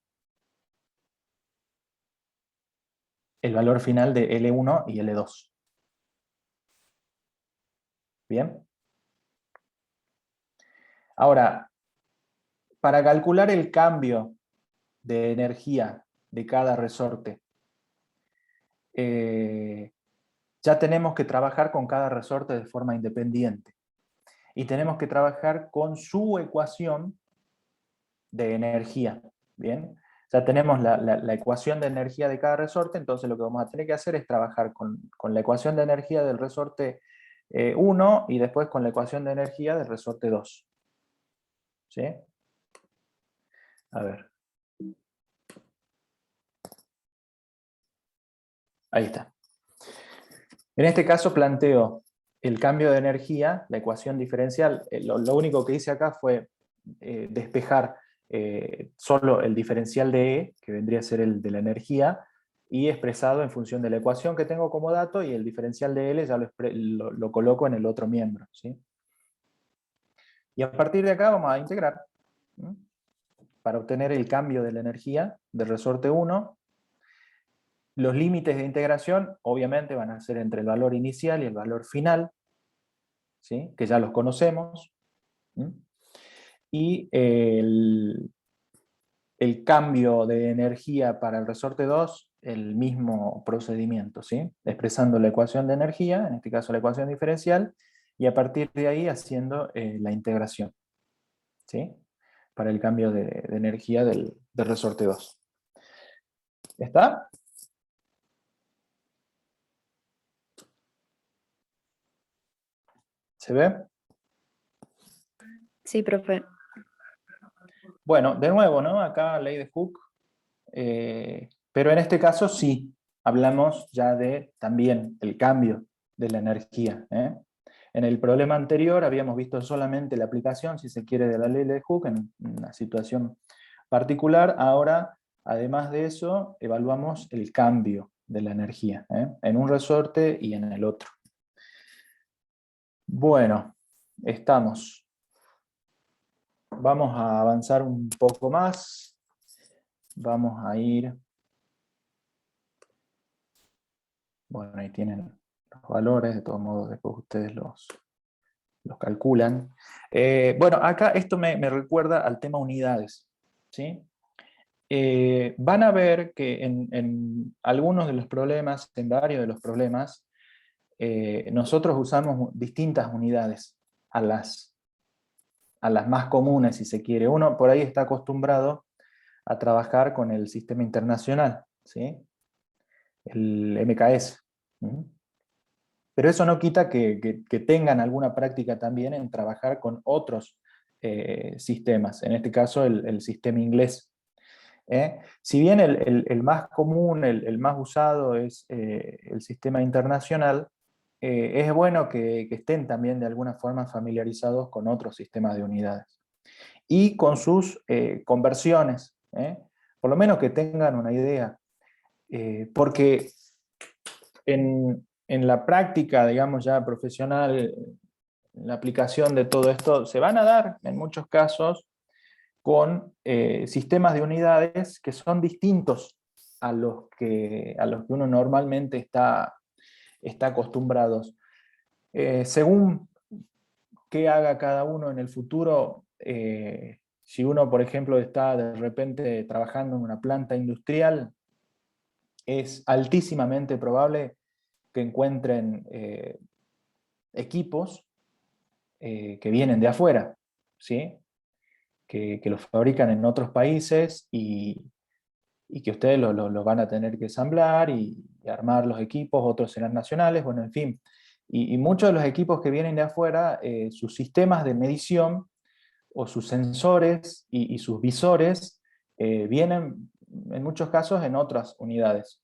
valor final de L1 y L2. ¿Bien? Ahora, para calcular el cambio de energía de cada resorte, ya tenemos que trabajar con cada resorte de forma independiente. Y tenemos que trabajar con su ecuación de energía. ¿Bien? Ya tenemos la ecuación de energía de cada resorte, entonces lo que vamos a tener que hacer es trabajar con la ecuación de energía del resorte 1 y después con la ecuación de energía del resorte 2. ¿Sí? A ver. Ahí está. En este caso planteo el cambio de energía, la ecuación diferencial, lo único que hice acá fue despejar solo el diferencial de E, que vendría a ser el de la energía, y expresado en función de la ecuación que tengo como dato, y el diferencial de L ya lo coloco en el otro miembro, ¿sí? Y a partir de acá vamos a integrar, ¿sí? Para obtener el cambio de la energía del resorte 1. Los límites de integración obviamente van a ser entre el valor inicial y el valor final, ¿sí? Que ya los conocemos. ¿Sí? Y el cambio de energía para el resorte 2, el mismo procedimiento, ¿sí? Expresando la ecuación de energía, en este caso la ecuación diferencial, y a partir de ahí haciendo la integración, ¿sí? Para el cambio de energía del resorte 2. ¿Está? ¿Se ve? Sí, profe. Bueno, de nuevo, ¿no? Acá ley de Hooke, pero en este caso sí, hablamos ya de también el cambio de la energía. En el problema anterior habíamos visto solamente la aplicación, si se quiere, de la ley de Hooke en una situación particular. Ahora, además de eso, evaluamos el cambio de la energía, en un resorte y en el otro. Bueno, estamos. Vamos a avanzar un poco más. Vamos a ir... Bueno, ahí tienen los valores, de todos modos después ustedes los calculan. Bueno, acá esto me recuerda al tema unidades, ¿sí? Van a ver que en algunos de los problemas, en varios de los problemas, nosotros usamos distintas unidades a las más comunes, si se quiere. Uno por ahí está acostumbrado a trabajar con el sistema internacional, ¿sí? El MKS. Pero eso no quita que tengan alguna práctica también en trabajar con otros sistemas, en este caso el sistema inglés. Si bien el más común, el más usado es el sistema internacional, es bueno que estén también de alguna forma familiarizados con otros sistemas de unidades y con sus conversiones, por lo menos que tengan una idea, porque en la práctica, digamos ya profesional, en la aplicación de todo esto, se van a dar en muchos casos con sistemas de unidades que son distintos a los que uno normalmente está acostumbrados. Según qué haga cada uno en el futuro, si uno, por ejemplo, está de repente trabajando en una planta industrial, es altísimamente probable que encuentren equipos que vienen de afuera, ¿sí? Que los fabrican en otros países y que ustedes los van a tener que ensamblar y armar los equipos, otros serán nacionales, bueno, en fin. Y muchos de los equipos que vienen de afuera, sus sistemas de medición o sus sensores y sus visores vienen en muchos casos en otras unidades.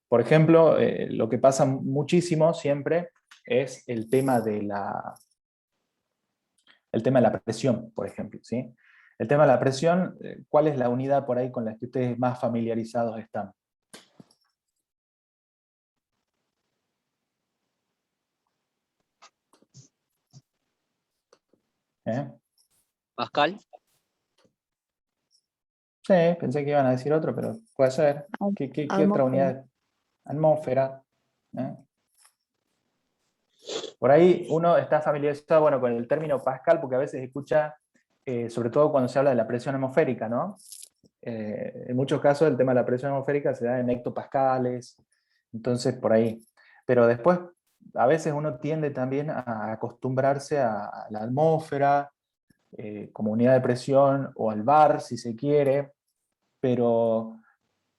Por ejemplo, lo que pasa muchísimo siempre es el tema de la presión, por ejemplo, ¿sí? El tema de la presión, ¿cuál es la unidad por ahí con la que ustedes más familiarizados están? Pascal. Sí, pensé que iban a decir otro, pero puede ser. ¿Qué otra unidad? Atmósfera. Por ahí uno está familiarizado, bueno, con el término Pascal, porque a veces escucha, sobre todo cuando se habla de la presión atmosférica, ¿no? En muchos casos el tema de la presión atmosférica se da en hectopascales, entonces por ahí. Pero después, a veces uno tiende también a acostumbrarse a la atmósfera, como unidad de presión, o al bar, si se quiere, pero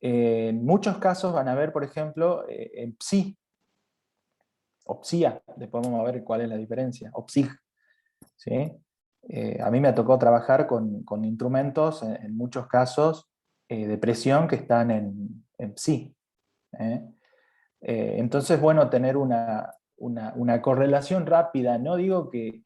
en muchos casos van a ver, por ejemplo, en PSI, o PSIA, después vamos a ver cuál es la diferencia, o PSIG, ¿sí? A mí me tocó trabajar con instrumentos, en muchos casos, de presión que están en PSI. Entonces, bueno, tener una una correlación rápida. No digo que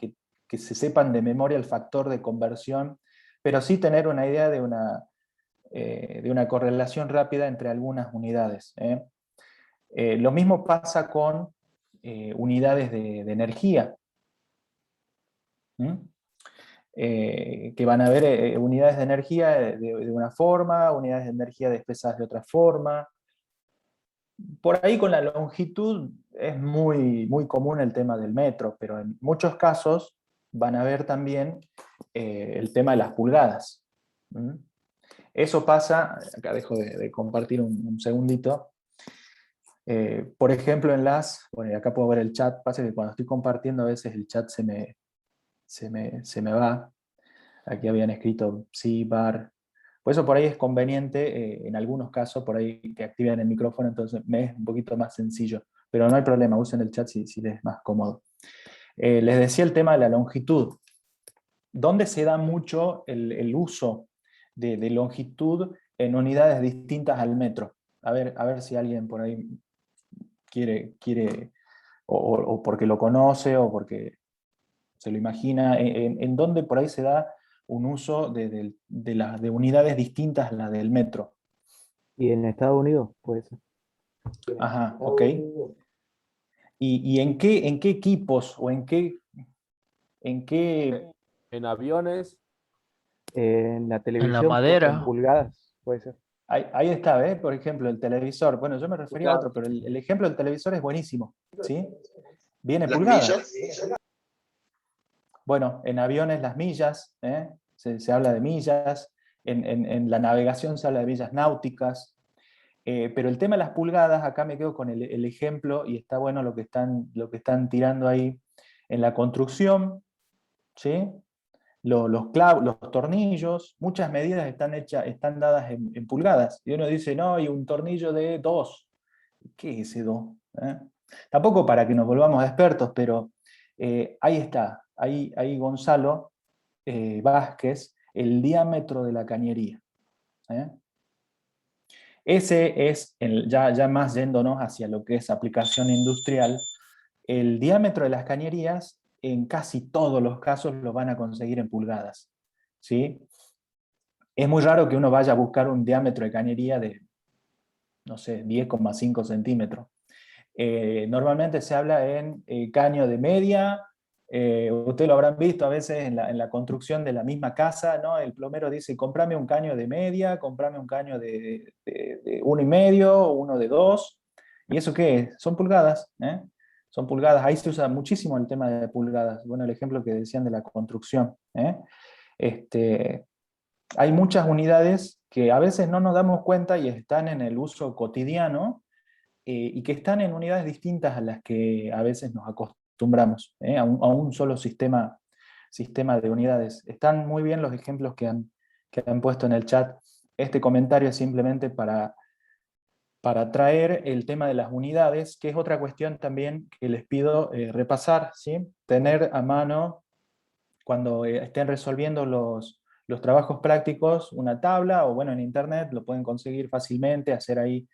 se sepan de memoria el factor de conversión, pero sí tener una idea de una correlación rápida entre algunas unidades. Lo mismo pasa con unidades de energía. Que van a haber unidades de energía de una forma, unidades de energía expresadas de otra forma. Por ahí con la longitud es muy común el tema del metro, pero en muchos casos van a ver también el tema de las pulgadas. Eso pasa, acá dejo de compartir un segundito. Por ejemplo, bueno, acá puedo ver el chat, pasa que cuando estoy compartiendo a veces el chat se me va. Aquí habían escrito sí, bar. Por eso por ahí es conveniente, en algunos casos, por ahí que activen el micrófono, entonces me es un poquito más sencillo. Pero no hay problema, usen el chat si les es más cómodo. Les decía el tema de la longitud. ¿Dónde se da mucho el uso de longitud en unidades distintas al metro? A ver si alguien por ahí quiere o porque lo conoce, o porque se lo imagina, en dónde por ahí se da un uso de unidades distintas a las del metro. Y en Estados Unidos, puede ser. Ajá, ok. ¿Y en qué equipos o en qué En aviones. En la televisión, madera. en pulgadas, puede ser. Ahí está, ¿ves? Por ejemplo, el televisor. Bueno, yo me refería a otro, pero el ejemplo del televisor es buenísimo, ¿sí? Viene pulgadas. Bueno, en aviones las millas, se habla de millas, en la navegación se habla de millas náuticas, pero el tema de las pulgadas, acá me quedo con el ejemplo, y está bueno lo que están tirando ahí, en la construcción, ¿sí? Los clavos, los tornillos, muchas medidas están dadas en pulgadas, y uno dice, no, hay un tornillo de 2, ¿qué es ese 2? Tampoco para que nos volvamos expertos, pero ahí está. Ahí Gonzalo Vázquez, el diámetro de la cañería. Ese es, ya más yéndonos hacia lo que es aplicación industrial, el diámetro de las cañerías en casi todos los casos lo van a conseguir en pulgadas, ¿sí? Es muy raro que uno vaya a buscar un diámetro de cañería de, no sé, 10,5 centímetros. Normalmente se habla en caño de media. Ustedes lo habrán visto a veces en la construcción de la misma casa, ¿no? El plomero dice, comprame un caño de media, comprame un caño de 1,5, uno de 2. ¿Y eso qué es? Son pulgadas, son pulgadas. Ahí se usa muchísimo el tema de pulgadas. Bueno, el ejemplo que decían de la construcción. Hay muchas unidades que a veces no nos damos cuenta y están en el uso cotidiano, y que están en unidades distintas a las que a veces nos acostumbramos, a un solo sistema de unidades. Están muy bien los ejemplos que han puesto en el chat. Este comentario es simplemente para traer el tema de las unidades, que es otra cuestión también que les pido repasar, ¿sí? Tener a mano, cuando estén resolviendo los trabajos prácticos, una tabla, o bueno, en internet lo pueden conseguir fácilmente, hacer ahí,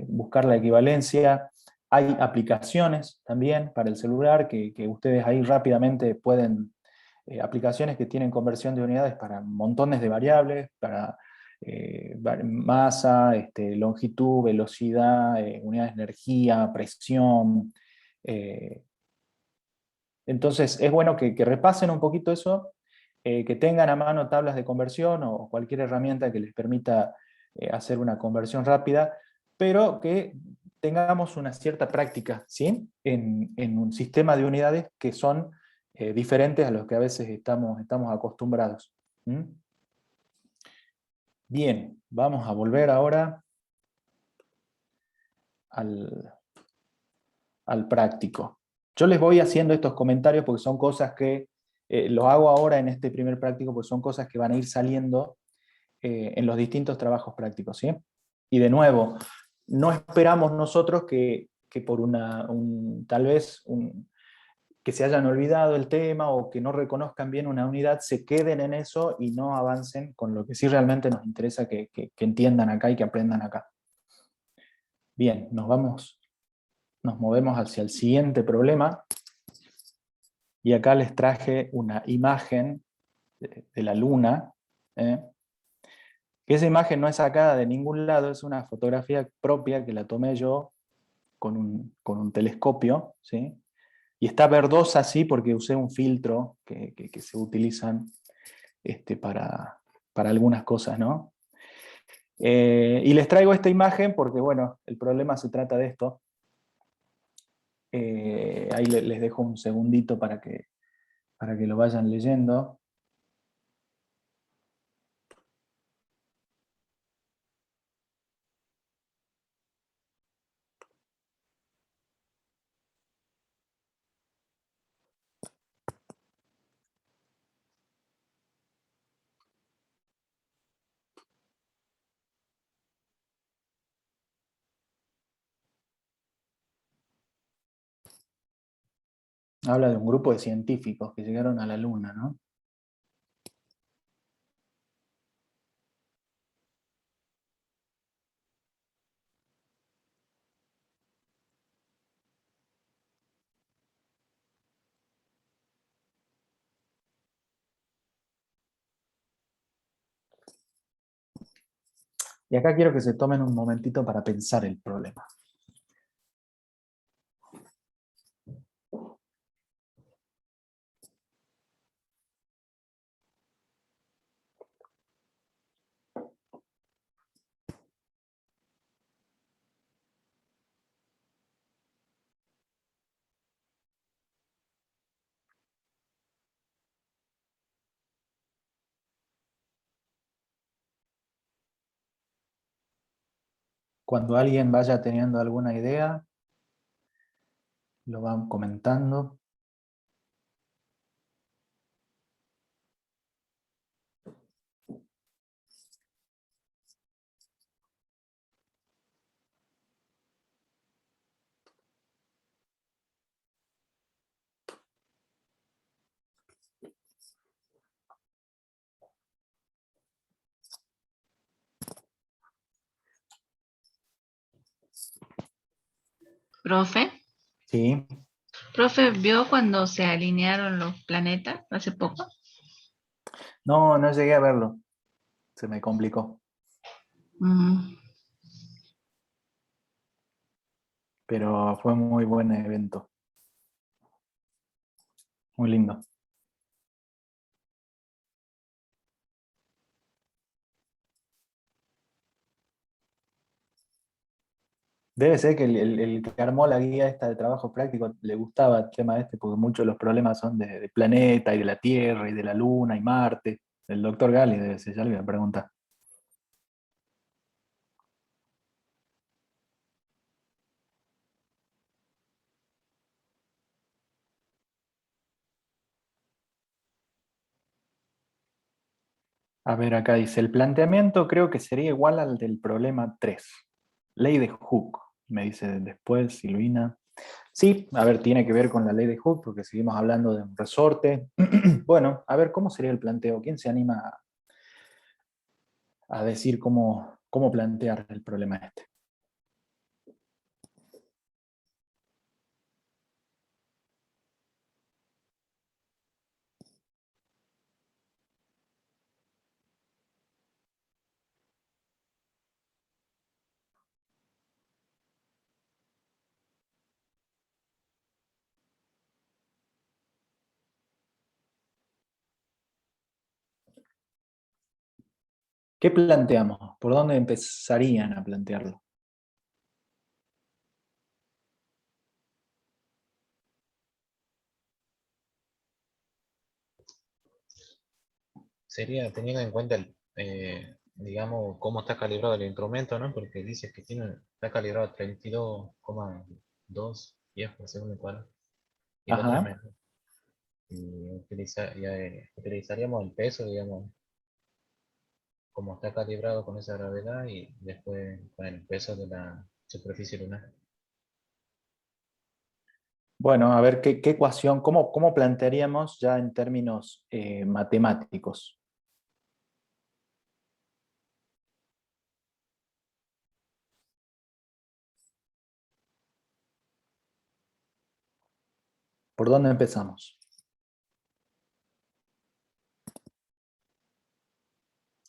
buscar la equivalencia. Hay aplicaciones también para el celular que ustedes ahí rápidamente pueden, aplicaciones que tienen conversión de unidades para montones de variables, para masa, longitud, velocidad, unidades de energía, presión. Entonces es bueno que repasen un poquito eso, que tengan a mano tablas de conversión o cualquier herramienta que les permita hacer una conversión rápida, pero que tengamos una cierta práctica, ¿sí? en un sistema de unidades que son diferentes a los que a veces estamos acostumbrados. Bien, vamos a volver ahora al práctico. Yo les voy haciendo estos comentarios porque son cosas que los hago ahora en este primer práctico, porque son cosas que van a ir saliendo en los distintos trabajos prácticos, ¿sí? Y de nuevo, no esperamos nosotros que por tal vez que se hayan olvidado el tema o que no reconozcan bien una unidad, se queden en eso y no avancen con lo que sí realmente nos interesa que entiendan acá y que aprendan acá. Bien, nos vamos nos movemos hacia el siguiente problema. Y acá les traje una imagen de la Luna, ¿eh? Que esa imagen no es sacada de ningún lado, es una fotografía propia que la tomé yo con un telescopio, ¿sí? Y está verdosa así porque usé un filtro que se utilizan para algunas cosas, ¿no? Y les traigo esta imagen porque, bueno, el problema se trata de esto. Ahí les dejo un segundito para que lo vayan leyendo. Habla de un grupo de científicos que llegaron a la Luna, ¿no? Y acá quiero que se tomen un momentito para pensar el problema. Cuando alguien vaya teniendo alguna idea, lo van comentando. Profe, Sí. profe, ¿vio cuando se alinearon los planetas hace poco? No, no llegué a verlo. Se me complicó. Mm, Pero fue muy buen evento. Muy lindo. Debe ser que el que armó la guía esta de trabajo práctico le gustaba el tema este, porque muchos de los problemas son de planeta y de la Tierra y de la Luna y Marte. El doctor Gali debe ser, ya le voy a preguntar. A ver, acá dice, el planteamiento creo que sería igual al del problema 3. Ley de Hooke, me dice después Silvina. Sí, a ver, tiene que ver con la ley de Hooke, porque seguimos hablando de un resorte. Bueno, a ver, ¿cómo sería el planteo? ¿Quién se anima a decir cómo plantear el problema este? ¿Qué planteamos? ¿Por dónde empezarían a plantearlo? Sería teniendo en cuenta digamos, cómo está calibrado el instrumento, ¿no? Porque dice que está calibrado a 32,2 pies por segundo cuadrado. Y el otro es Ajá. menor. Y utilizaríamos el peso, digamos, como está calibrado con esa gravedad y después con el peso de la superficie lunar. Bueno, a ver, ¿qué ecuación, cómo plantearíamos ya en términos matemáticos? ¿Por dónde empezamos?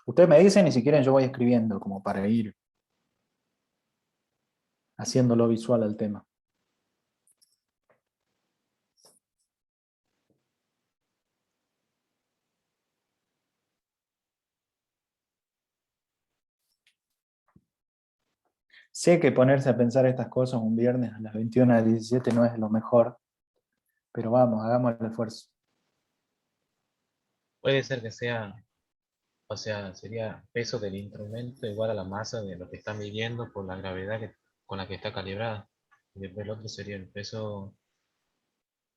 Ustedes me dicen y si quieren yo voy escribiendo como para ir haciéndolo visual al tema. Sé que ponerse a pensar estas cosas un viernes a las 21:17 no es lo mejor, pero vamos, hagamos el esfuerzo. Puede ser que sea, o sea, sería peso del instrumento igual a la masa de lo que está midiendo por la gravedad con la que está calibrada. Y después el otro sería el peso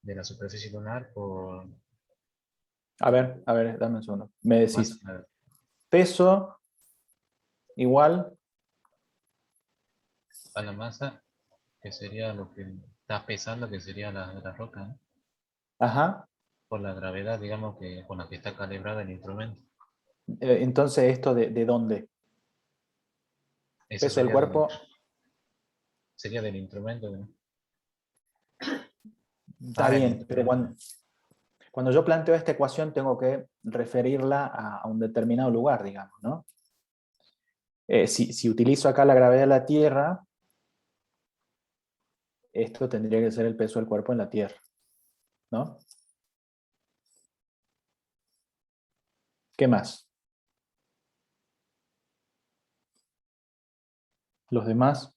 de la superficie lunar por A ver, dame un segundo. Me decís, masa. peso igual, A la masa, que sería lo que está pesando, que sería la roca, ¿no? ajá. Por la gravedad, digamos, que con la que está calibrada el instrumento. Entonces, ¿esto de dónde? Eso Peso del cuerpo. sería del instrumento, ¿no? Está El bien, pero instrumento. cuando yo planteo esta ecuación tengo que referirla a un determinado lugar, digamos, ¿no? Si utilizo acá la gravedad de la Tierra, esto tendría que ser el peso del cuerpo en la Tierra, ¿no? ¿Qué más? Los demás.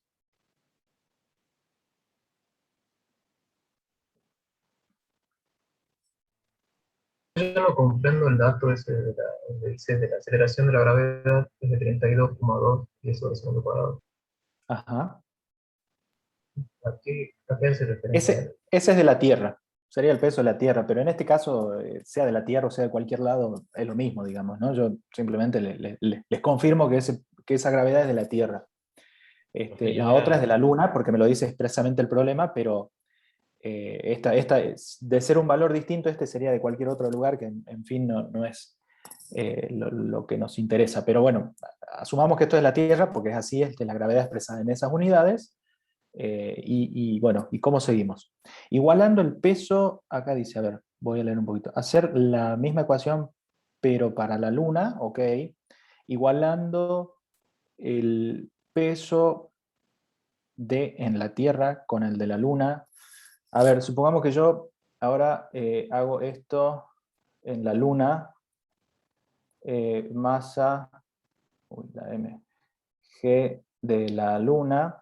Yo no comprendo el dato ese donde dice de la aceleración de la gravedad es de 32,2 pies sobre segundo cuadrado. Ajá. ¿A qué hace referencia? Ese es de la Tierra, sería el peso de la Tierra, pero en este caso, sea de la Tierra o sea de cualquier lado, es lo mismo, digamos, ¿no? Yo simplemente les confirmo que esa gravedad es de la Tierra. Porque yo La otra es de era, la Luna, porque me lo dice expresamente el problema, pero esta de ser un valor distinto, este sería de cualquier otro lugar, que en fin no es lo que nos interesa. Pero bueno, asumamos que esto es la Tierra, porque es así, es la gravedad expresada en esas unidades. Bueno, ¿y cómo seguimos? Igualando el peso, acá dice, a ver, voy a leer un poquito. Hacer la misma ecuación, pero para la Luna, ok. Igualando el peso en la Tierra con el de la Luna. A ver, supongamos que yo ahora hago esto en la Luna, masa, la M, G de la Luna.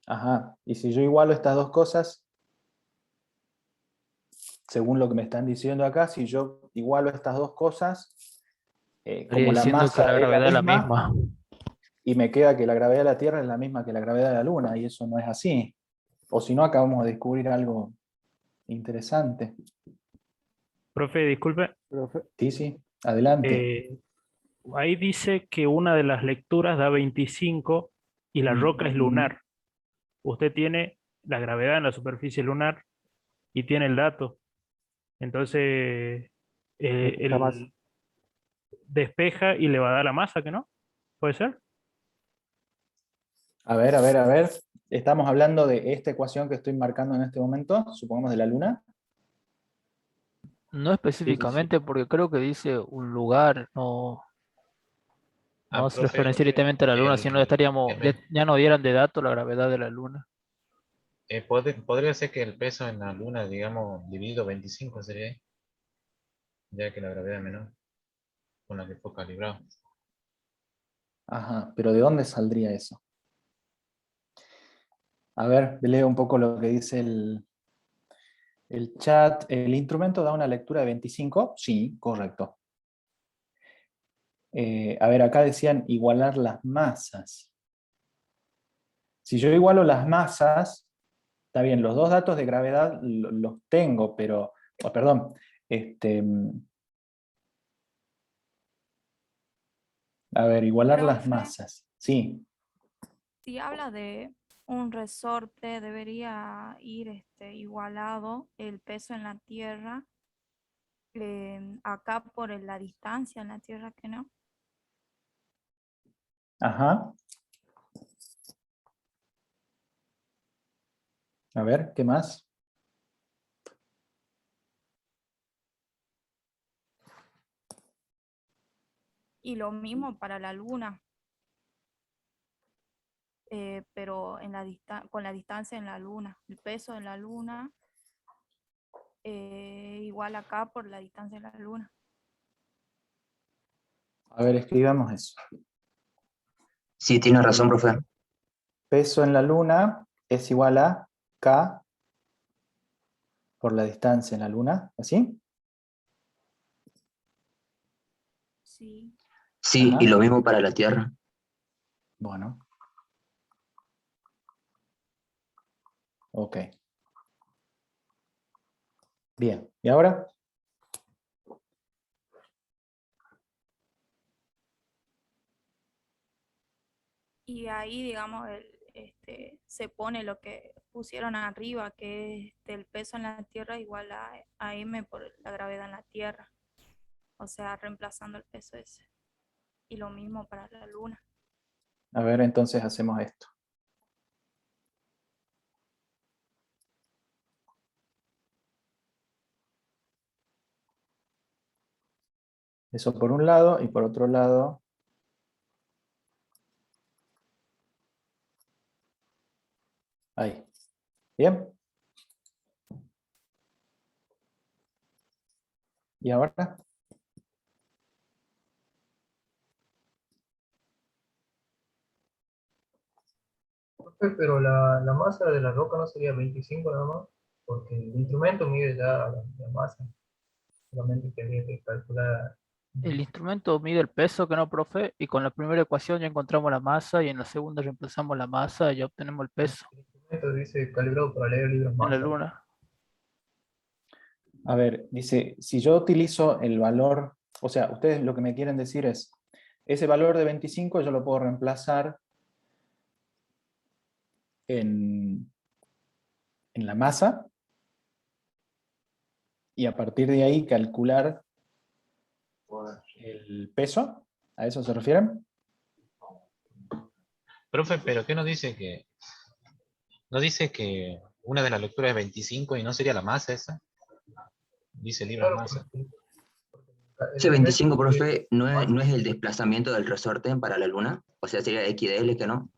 Ajá, y si yo igualo estas dos cosas, según lo que me están diciendo acá, si yo igualo estas dos cosas, Estaría como la diciendo que masa la es la gravedad es la misma, misma. y me queda que la gravedad de la Tierra es la misma que la gravedad de la Luna, y eso no es así. O si no, acabamos de descubrir algo interesante. Profe, disculpe. Sí, sí, adelante. Ahí dice que una de las lecturas da 25 y la roca es lunar. Usted tiene la gravedad en la superficie lunar y tiene el dato. Entonces, La masa. el despeja y le va a dar la masa, ¿que no? ¿Puede ser? A ver, a ver, a ver. Estamos hablando de esta ecuación que estoy marcando en este momento, supongamos de la Luna. No específicamente porque creo que dice un lugar, no se profe, referencia directamente a la luna, sino estaríamos, el- ya nos dieran de dato la gravedad de la luna. podría ser que el peso en la luna, digamos, dividido 25 sería ahí, ya que la gravedad es menor, con la que fue calibrado. Ajá, pero ¿de dónde saldría eso? A ver, leo un poco lo que dice el chat. ¿El instrumento da una lectura de 25? Sí, correcto. A ver, acá decían igualar las masas. Si yo igualo las masas, está bien, los dos datos de gravedad los tengo, pero, perdón, a ver, igualar las Profe, masas. Sí, si habla de un resorte, debería ir igualado el peso en la Tierra, acá por la distancia en la Tierra, que no. ajá. A ver, ¿qué más? Y lo mismo para la luna, pero en con la distancia en la luna. El peso en la luna igual acá por la distancia en la luna. A ver, escribamos eso. Sí, tiene razón, profe. Peso en la luna es igual a K por la distancia en la luna, ¿así? Sí. Sí, Ajá. y lo mismo para la Tierra. Bueno. Ok. Bien, ¿y ahora? Y ahí, digamos, se pone lo que pusieron arriba, que es el peso en la Tierra igual a M por la gravedad en la Tierra. O sea, reemplazando el peso ese. Y lo mismo para la Luna. A ver, entonces hacemos esto. Eso por un lado, y por otro lado, ahí. ¿Bien? ¿Y ahora? Profe, pero la masa de la roca no sería 25 nada más, porque el instrumento mide ya la masa, solamente tendría que calcular. El instrumento mide el peso, que no, profe, y con la primera ecuación ya encontramos la masa y en la segunda reemplazamos la masa y ya obtenemos el peso El instrumento dice calibrado para leer libros en la masa. luna. A ver, dice, si yo utilizo el valor, o sea, ustedes lo que me quieren decir es, ese valor de 25 yo lo puedo reemplazar en la masa, y a partir de ahí calcular el peso. ¿A eso se refieren? Profe, pero ¿qué nos dice que... ¿No dice que una de las lecturas es 25 y no sería la masa esa? Dice libras Claro, masa. Ese 25, profe, ¿no es el desplazamiento del resorte para la Luna? O sea, sería XDL, que no.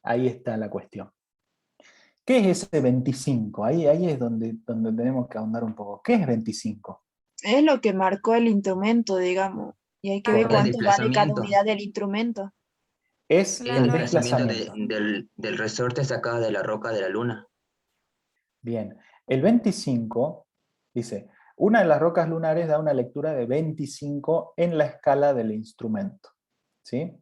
Ahí está la cuestión. ¿Qué es ese 25? Ahí es donde tenemos que ahondar un poco. ¿Qué es 25? Es lo que marcó el instrumento, digamos. Y hay que ver El cuánto vale cada desplazamiento. unidad del instrumento. Es El el desplazamiento desplazamiento. del resorte sacado de la roca de la Luna. Bien. El 25 dice, una de las rocas lunares da una lectura de 25 en la escala del instrumento. ¿Sí?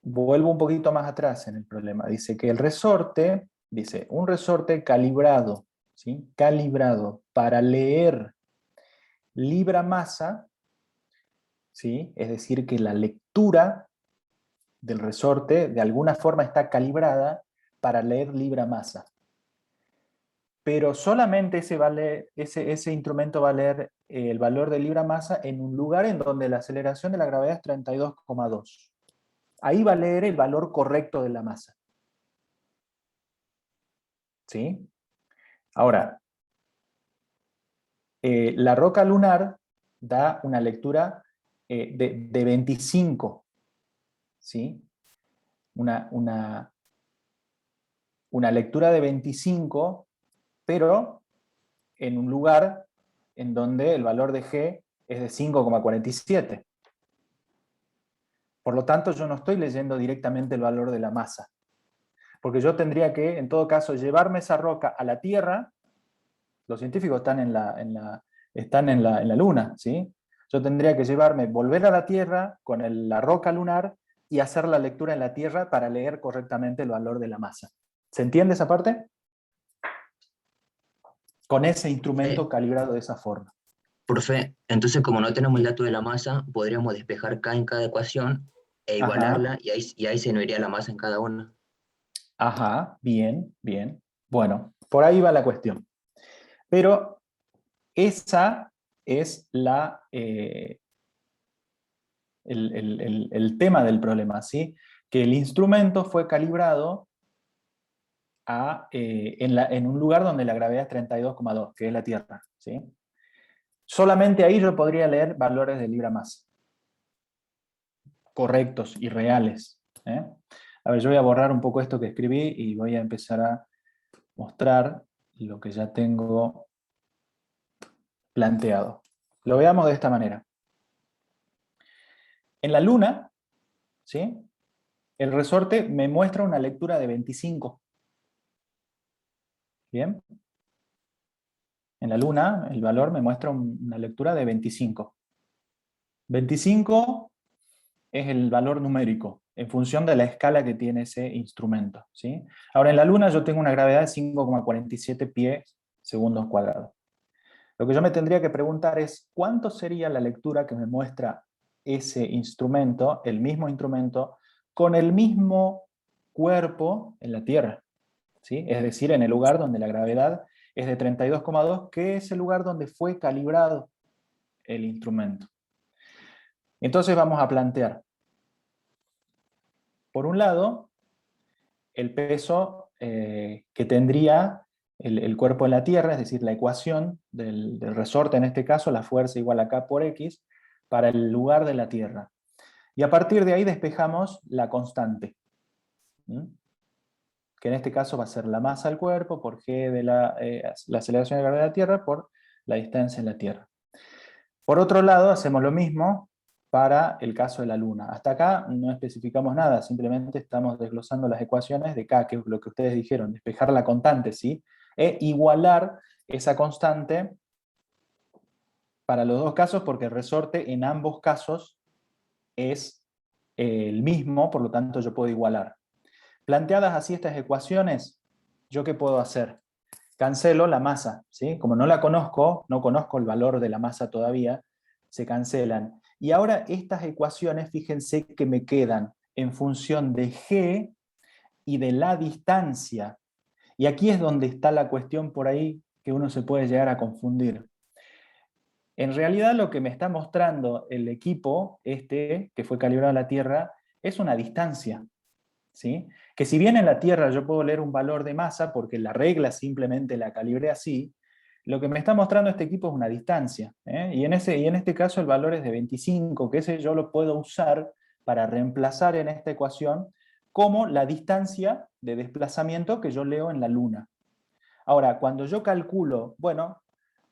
Vuelvo un poquito más atrás en el problema. Dice que el resorte, dice, un resorte calibrado, ¿sí? Calibrado para leer libra masa, ¿sí? Es decir, que la lectura del resorte de alguna forma está calibrada para leer libra masa. Pero solamente ese instrumento va a leer el valor de libra masa en un lugar en donde la aceleración de la gravedad es 32,2. Ahí va a leer el valor correcto de la masa. ¿Sí? Ahora, la roca lunar da una lectura de 25. ¿Sí? Una lectura de 25, pero en un lugar en donde el valor de G es de 5,47. Por lo tanto, yo no estoy leyendo directamente el valor de la masa, porque yo tendría que, en todo caso, llevarme esa roca a la Tierra. Los científicos están en la Luna, ¿sí? Yo tendría que volver a la Tierra con la roca lunar y hacer la lectura en la Tierra para leer correctamente el valor de la masa. ¿Se entiende esa parte? Con ese instrumento calibrado de esa forma. Profe, entonces como no tenemos el dato de la masa, podríamos despejar K en cada ecuación e igualarla, y ahí se nos iría la masa en cada una. Ajá, bien, bien. Bueno, por ahí va la cuestión. Pero esa es el tema del problema, ¿sí? Que el instrumento fue calibrado en un lugar donde la gravedad es 32,2, que es la Tierra, ¿sí? Solamente ahí yo podría leer valores de libra-masa, correctos y reales. A ver, yo voy a borrar un poco esto que escribí y voy a empezar a mostrar lo que ya tengo planteado. Lo veamos de esta manera. En la Luna, ¿sí?, el resorte me muestra una lectura de 25. ¿Bien? En la Luna, el valor me muestra una lectura de 25. 25 es el valor numérico, en función de la escala que tiene ese instrumento, ¿sí? Ahora, en la Luna yo tengo una gravedad de 5,47 pies segundos cuadrados. Lo que yo me tendría que preguntar es, ¿cuánto sería la lectura que me muestra ese instrumento, el mismo instrumento, con el mismo cuerpo en la Tierra? ¿Sí? Es decir, en el lugar donde la gravedad es de 32,2, que es el lugar donde fue calibrado el instrumento. Entonces vamos a plantear, por un lado, el peso que tendría el cuerpo en la Tierra, es decir, la ecuación del resorte, en este caso, la fuerza igual a K por X, para el lugar de la Tierra. Y a partir de ahí despejamos la constante, que en este caso va a ser la masa del cuerpo por G de la aceleración de gravedad de la Tierra por la distancia en la Tierra. Por otro lado, hacemos lo mismo para el caso de la Luna. Hasta acá no especificamos nada, simplemente estamos desglosando las ecuaciones de K, que es lo que ustedes dijeron, despejar la constante, ¿sí? E igualar esa constante para los dos casos, porque el resorte en ambos casos es el mismo, por lo tanto yo puedo igualar. Planteadas así estas ecuaciones, ¿yo qué puedo hacer? Cancelo la masa, ¿sí? Como no la conozco, no conozco el valor de la masa todavía, se cancelan. Y ahora estas ecuaciones, fíjense que me quedan en función de G y de la distancia. Y aquí es donde está la cuestión por ahí que uno se puede llegar a confundir. En realidad lo que me está mostrando el equipo, que fue calibrado en la Tierra, es una distancia, ¿sí? Que si bien en la Tierra yo puedo leer un valor de masa, porque la regla simplemente la calibré así, lo que me está mostrando este equipo es una distancia, y en este caso el valor es de 25, que ese yo lo puedo usar para reemplazar en esta ecuación como la distancia de desplazamiento que yo leo en la Luna. Ahora, cuando yo calculo, bueno,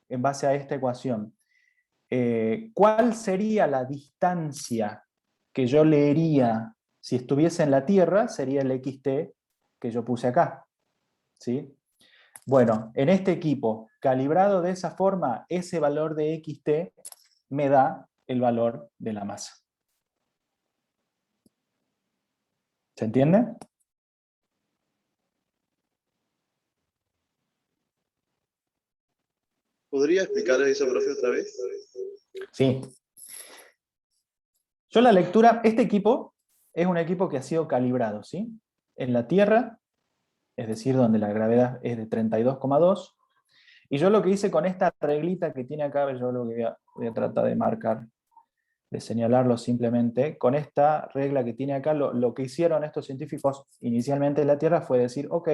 en base a esta ecuación, ¿cuál sería la distancia que yo leería si estuviese en la Tierra? Sería el XT que yo puse acá, ¿sí? Bueno, en este equipo, calibrado de esa forma, ese valor de XT me da el valor de la masa. ¿Se entiende? ¿Podría explicar eso, profe, otra vez? Sí. Yo la lectura, este equipo es un equipo que ha sido calibrado, ¿sí? En la Tierra, es decir, donde la gravedad es de 32,2, y yo lo que hice con esta reglita que tiene acá, yo lo que voy a tratar de marcar, de señalarlo simplemente, con esta regla que tiene acá, lo que hicieron estos científicos inicialmente en la Tierra fue decir, ok,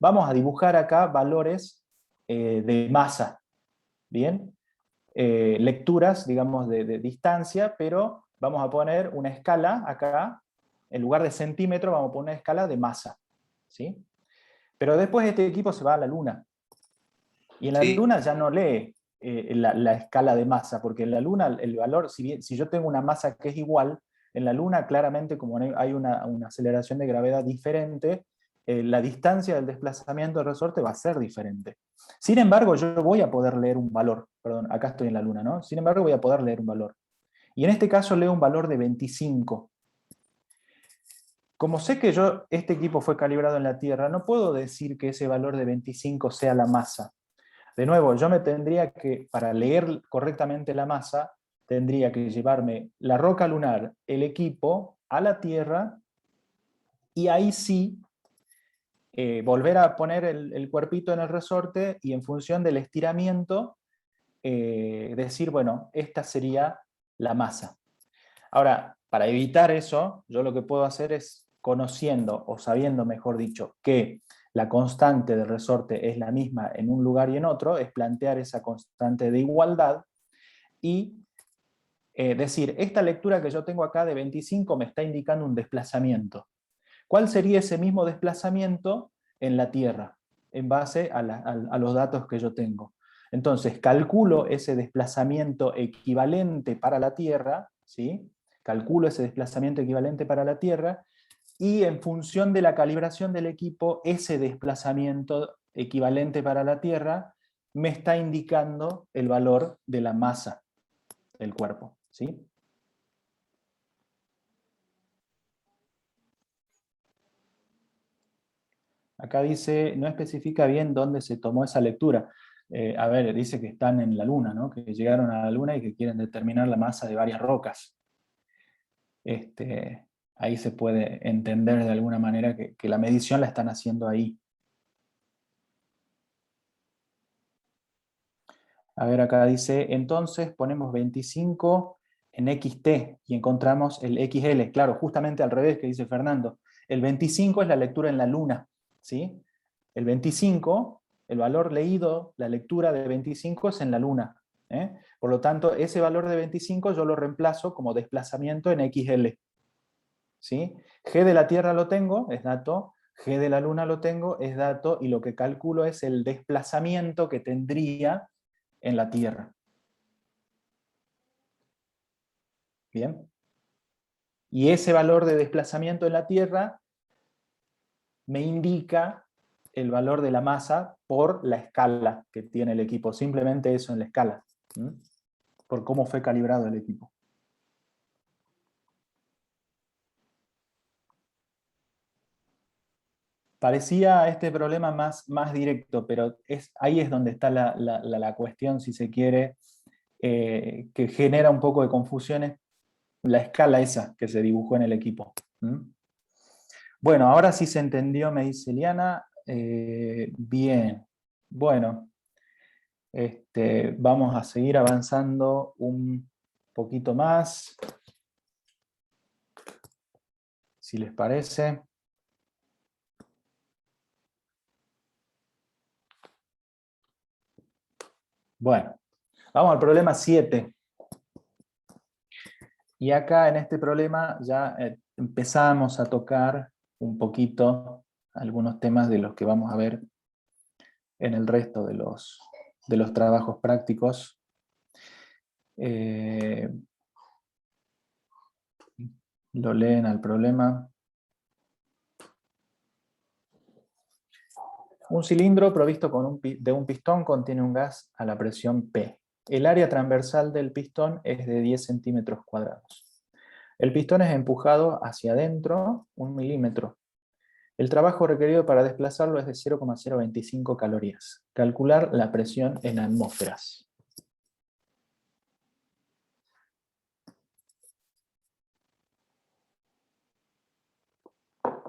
vamos a dibujar acá valores de masa, ¿bien? Lecturas, digamos, de distancia, pero vamos a poner una escala acá, en lugar de centímetro vamos a poner una escala de masa, ¿sí? Pero después este equipo se va a la Luna, y en la Luna ya no lee la escala de masa, porque en la Luna el valor, si yo tengo una masa que es igual, en la Luna claramente como hay una aceleración de gravedad diferente, la distancia del desplazamiento del resorte va a ser diferente. Sin embargo, yo voy a poder leer un valor, perdón, acá estoy en la Luna, ¿no? Sin embargo, voy a poder leer un valor. Y en este caso leo un valor de 25. Como sé que este equipo fue calibrado en la Tierra, no puedo decir que ese valor de 25 sea la masa. De nuevo, yo me tendría que, para leer correctamente la masa, tendría que llevarme la roca lunar, el equipo, a la Tierra, y ahí sí, volver a poner el cuerpito en el resorte, y en función del estiramiento, decir, bueno, esta sería la masa. Ahora, para evitar eso, yo lo que puedo hacer es, conociendo, o sabiendo, mejor dicho, que la constante de resorte es la misma en un lugar y en otro, es plantear esa constante de igualdad y decir, esta lectura que yo tengo acá de 25 me está indicando un desplazamiento. ¿Cuál sería ese mismo desplazamiento en la Tierra, en base a los datos que yo tengo? Entonces, calculo ese desplazamiento equivalente para la Tierra, ¿sí? Calculo ese desplazamiento equivalente para la Tierra, y en función de la calibración del equipo, ese desplazamiento equivalente para la Tierra me está indicando el valor de la masa del cuerpo, ¿sí? Acá dice, no especifica bien dónde se tomó esa lectura. A ver, dice que están en la Luna, ¿no? Que llegaron a la Luna y que quieren determinar la masa de varias rocas. Ahí se puede entender de alguna manera que la medición la están haciendo ahí. A ver, acá dice, entonces ponemos 25 en XT y encontramos el XL. Claro, justamente al revés que dice Fernando. El 25 es la lectura en la Luna, ¿sí? El 25, el valor leído, la lectura de 25 es en la Luna. Por lo tanto, ese valor de 25 yo lo reemplazo como desplazamiento en XL. ¿Sí? G de la Tierra lo tengo, es dato. G de la Luna lo tengo, es dato. Y lo que calculo es el desplazamiento que tendría en la Tierra. Bien. Y ese valor de desplazamiento en la Tierra me indica el valor de la masa por la escala que tiene el equipo. Simplemente eso en la escala. Por cómo fue calibrado el equipo. Parecía este problema más directo, pero ahí es donde está la cuestión, si se quiere, que genera un poco de confusiones, la escala esa que se dibujó en el equipo. Bueno, ahora sí se entendió, me dice Eliana. Bien, bueno, vamos a seguir avanzando un poquito más, si les parece. Bueno, vamos al problema 7. Y acá en este problema ya empezamos a tocar un poquito algunos temas de los que vamos a ver en el resto de los trabajos prácticos. Lo leen al problema. Un cilindro provisto de un pistón contiene un gas a la presión P. El área transversal del pistón es de 10 centímetros cuadrados. El pistón es empujado hacia adentro 1 milímetro. El trabajo requerido para desplazarlo es de 0,025 calorías. Calcular la presión en atmósferas.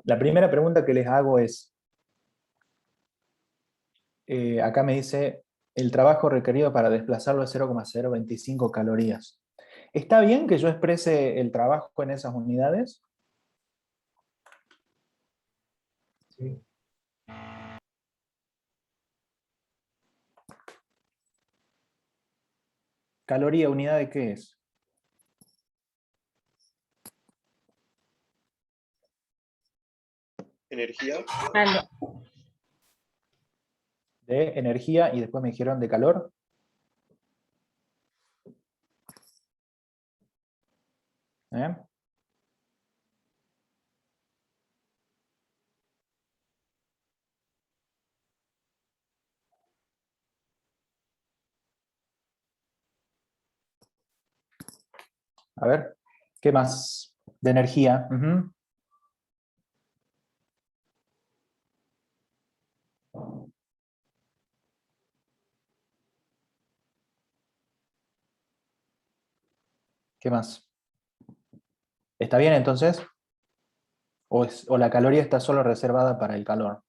La primera pregunta que les hago es, acá me dice, el trabajo requerido para desplazarlo es 0,025 calorías. ¿Está bien que yo exprese el trabajo en esas unidades? Sí. ¿Caloría, unidad de qué es? Energía. De energía y después me dijeron de calor. A ver, ¿qué más? De energía. ¿Qué más? ¿Está bien entonces? ¿O la caloría está solo reservada para el calor?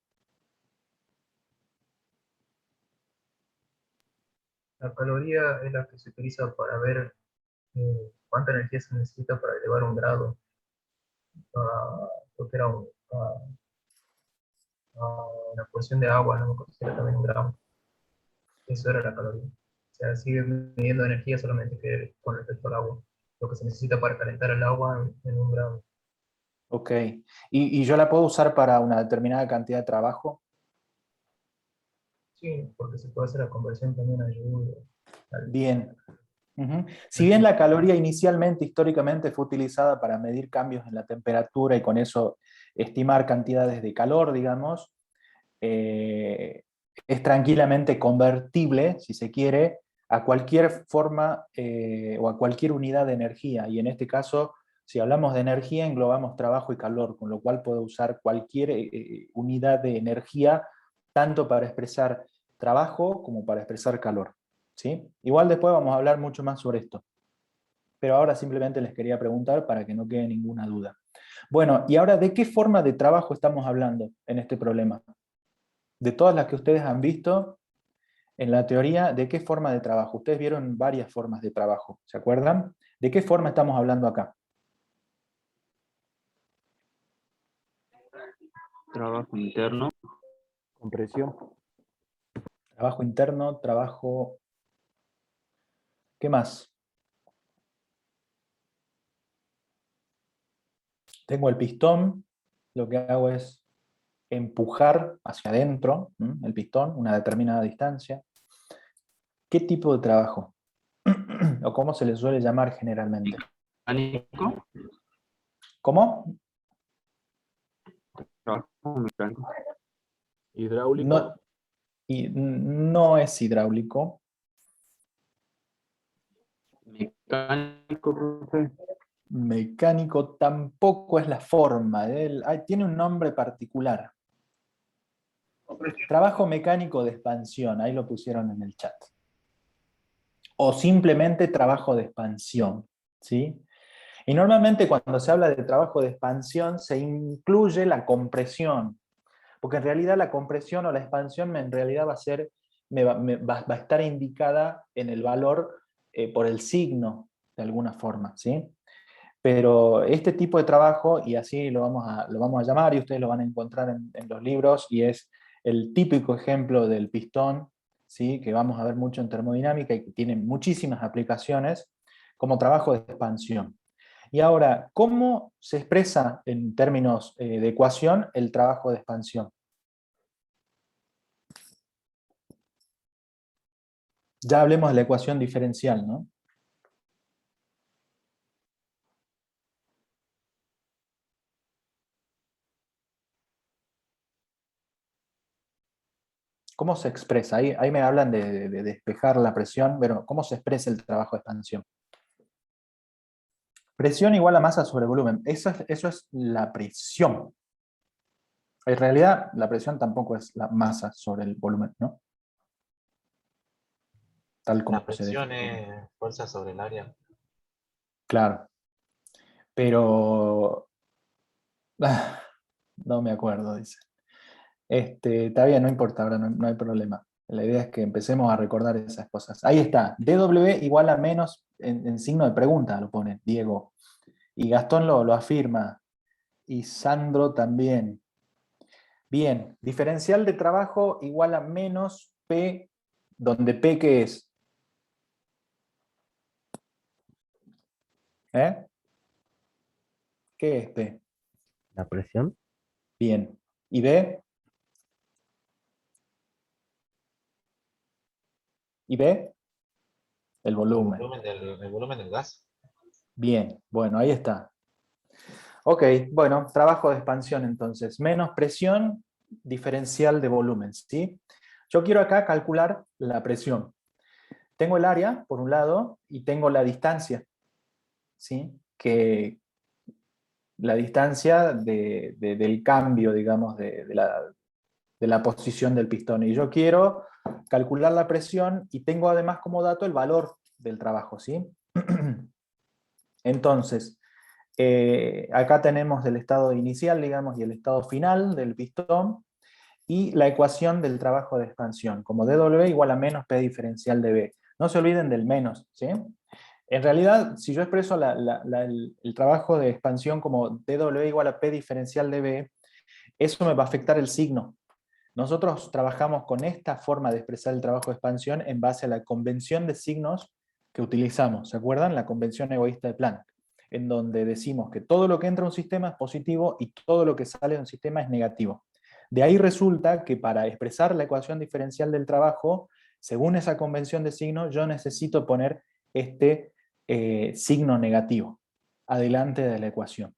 La caloría es la que se utiliza para ver cuánta energía se necesita para elevar un grado a lo que era una porción de agua, no me acuerdo si era también un gramo. Eso era la caloría. O sea, sigue midiendo energía solamente que con respecto al agua. Lo que se necesita para calentar el agua en un gramo. Ok. ¿Y yo la puedo usar para una determinada cantidad de trabajo? Sí, porque se puede hacer la conversión también a joule. Bien. Ujú. Si bien la caloría inicialmente, históricamente, fue utilizada para medir cambios en la temperatura y con eso estimar cantidades de calor, digamos, es tranquilamente convertible, si se quiere, a cualquier forma o a cualquier unidad de energía. Y en este caso, si hablamos de energía, englobamos trabajo y calor, con lo cual puedo usar cualquier unidad de energía, tanto para expresar trabajo como para expresar calor. ¿Sí? Igual después vamos a hablar mucho más sobre esto. Pero ahora simplemente les quería preguntar para que no quede ninguna duda. Bueno, y ahora, ¿de qué forma de trabajo estamos hablando en este problema? De todas las que ustedes han visto en la teoría, ¿de qué forma de trabajo? Ustedes vieron varias formas de trabajo, ¿se acuerdan? ¿De qué forma estamos hablando acá? Trabajo interno. Compresión. Trabajo interno, trabajo... ¿Qué más? Tengo el pistón, lo que hago es empujar hacia adentro el pistón, una determinada distancia. ¿Qué tipo de trabajo? ¿O cómo se le suele llamar generalmente? Mecánico. ¿Cómo? Trabajo mecánico. Hidráulico. No, y no es hidráulico. Mecánico, profe. Mecánico tampoco es la forma. Tiene un nombre particular. Trabajo mecánico de expansión, ahí lo pusieron en el chat. O simplemente trabajo de expansión, ¿sí? Y normalmente cuando se habla de trabajo de expansión se incluye la compresión, porque en realidad la compresión o la expansión en realidad va a ser, va a estar indicada en el valor por el signo, de alguna forma, ¿sí? Pero este tipo de trabajo, y así lo vamos a llamar, y ustedes lo van a encontrar en los libros, y es el típico ejemplo del pistón, ¿sí? Que vamos a ver mucho en termodinámica y que tiene muchísimas aplicaciones, como trabajo de expansión. Y ahora, ¿cómo se expresa en términos de ecuación el trabajo de expansión? Ya hablemos de la ecuación diferencial, ¿no? ¿Cómo se expresa? Ahí me hablan de despejar la presión, pero ¿cómo se expresa el trabajo de expansión? Presión igual a masa sobre volumen. Eso es la presión. En realidad, la presión tampoco es la masa sobre el volumen, ¿no? Tal como La presión es fuerza sobre el área. Claro. Pero... no me acuerdo, dice. Está bien, no importa, ahora no hay problema. La idea es que empecemos a recordar esas cosas. Ahí está, dw igual a menos, en signo de pregunta lo pone Diego. Y Gastón lo afirma. Y Sandro también. Bien, diferencial de trabajo igual a menos P, donde P, ¿qué es? ¿Eh? ¿Qué es P? La presión. Bien. ¿Y B? ¿Y B? El volumen. El volumen del gas. Bien, bueno, ahí está. Ok, bueno, trabajo de expansión entonces. Menos presión, diferencial de volumen, ¿sí? Yo quiero acá calcular la presión. Tengo el área, por un lado, y tengo la distancia, ¿sí? Que la distancia del cambio, digamos, de la posición del pistón. Y yo quiero calcular la presión y tengo además como dato el valor del trabajo, ¿sí? Entonces, acá tenemos el estado inicial, digamos, y el estado final del pistón, y la ecuación del trabajo de expansión, como dw igual a menos P diferencial de B. No se olviden del menos, ¿sí? En realidad, si yo expreso el trabajo de expansión como dw igual a P diferencial de B, eso me va a afectar el signo, nosotros trabajamos con esta forma de expresar el trabajo de expansión en base a la convención de signos que utilizamos. ¿Se acuerdan? La convención egoísta de Planck, en donde decimos que todo lo que entra a un sistema es positivo y todo lo que sale de un sistema es negativo. De ahí resulta que para expresar la ecuación diferencial del trabajo, según esa convención de signos, yo necesito poner este signo negativo adelante de la ecuación.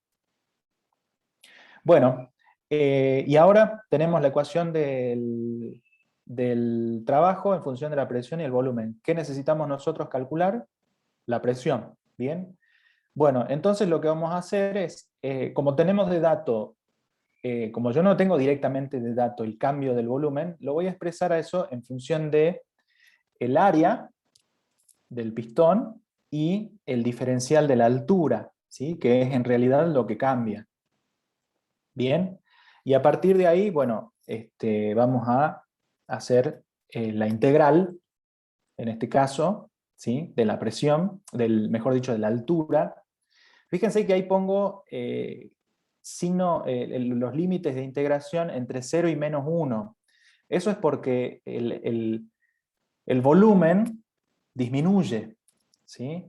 Bueno, y ahora tenemos la ecuación del trabajo en función de la presión y el volumen. ¿Qué necesitamos nosotros calcular? La presión, ¿bien? Bueno, entonces lo que vamos a hacer es, como tenemos de dato, como yo no tengo directamente de dato el cambio del volumen, lo voy a expresar a eso en función de el área del pistón y el diferencial de la altura, ¿sí? Que es en realidad lo que cambia. Bien, y a partir de ahí, bueno, vamos a hacer la integral, en este caso, ¿sí? De la presión, mejor dicho, de la altura. Fíjense que ahí pongo los límites de integración entre 0 y menos 1. Eso es porque el volumen disminuye, ¿sí?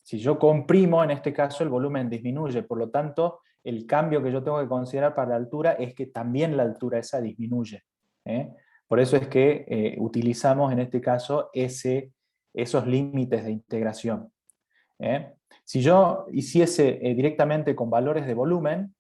Si yo comprimo, en este caso, el volumen disminuye, por lo tanto, el cambio que yo tengo que considerar para la altura es que también la altura esa disminuye. Por eso es que utilizamos en este caso esos límites de integración. Si yo hiciese directamente con valores de volumen,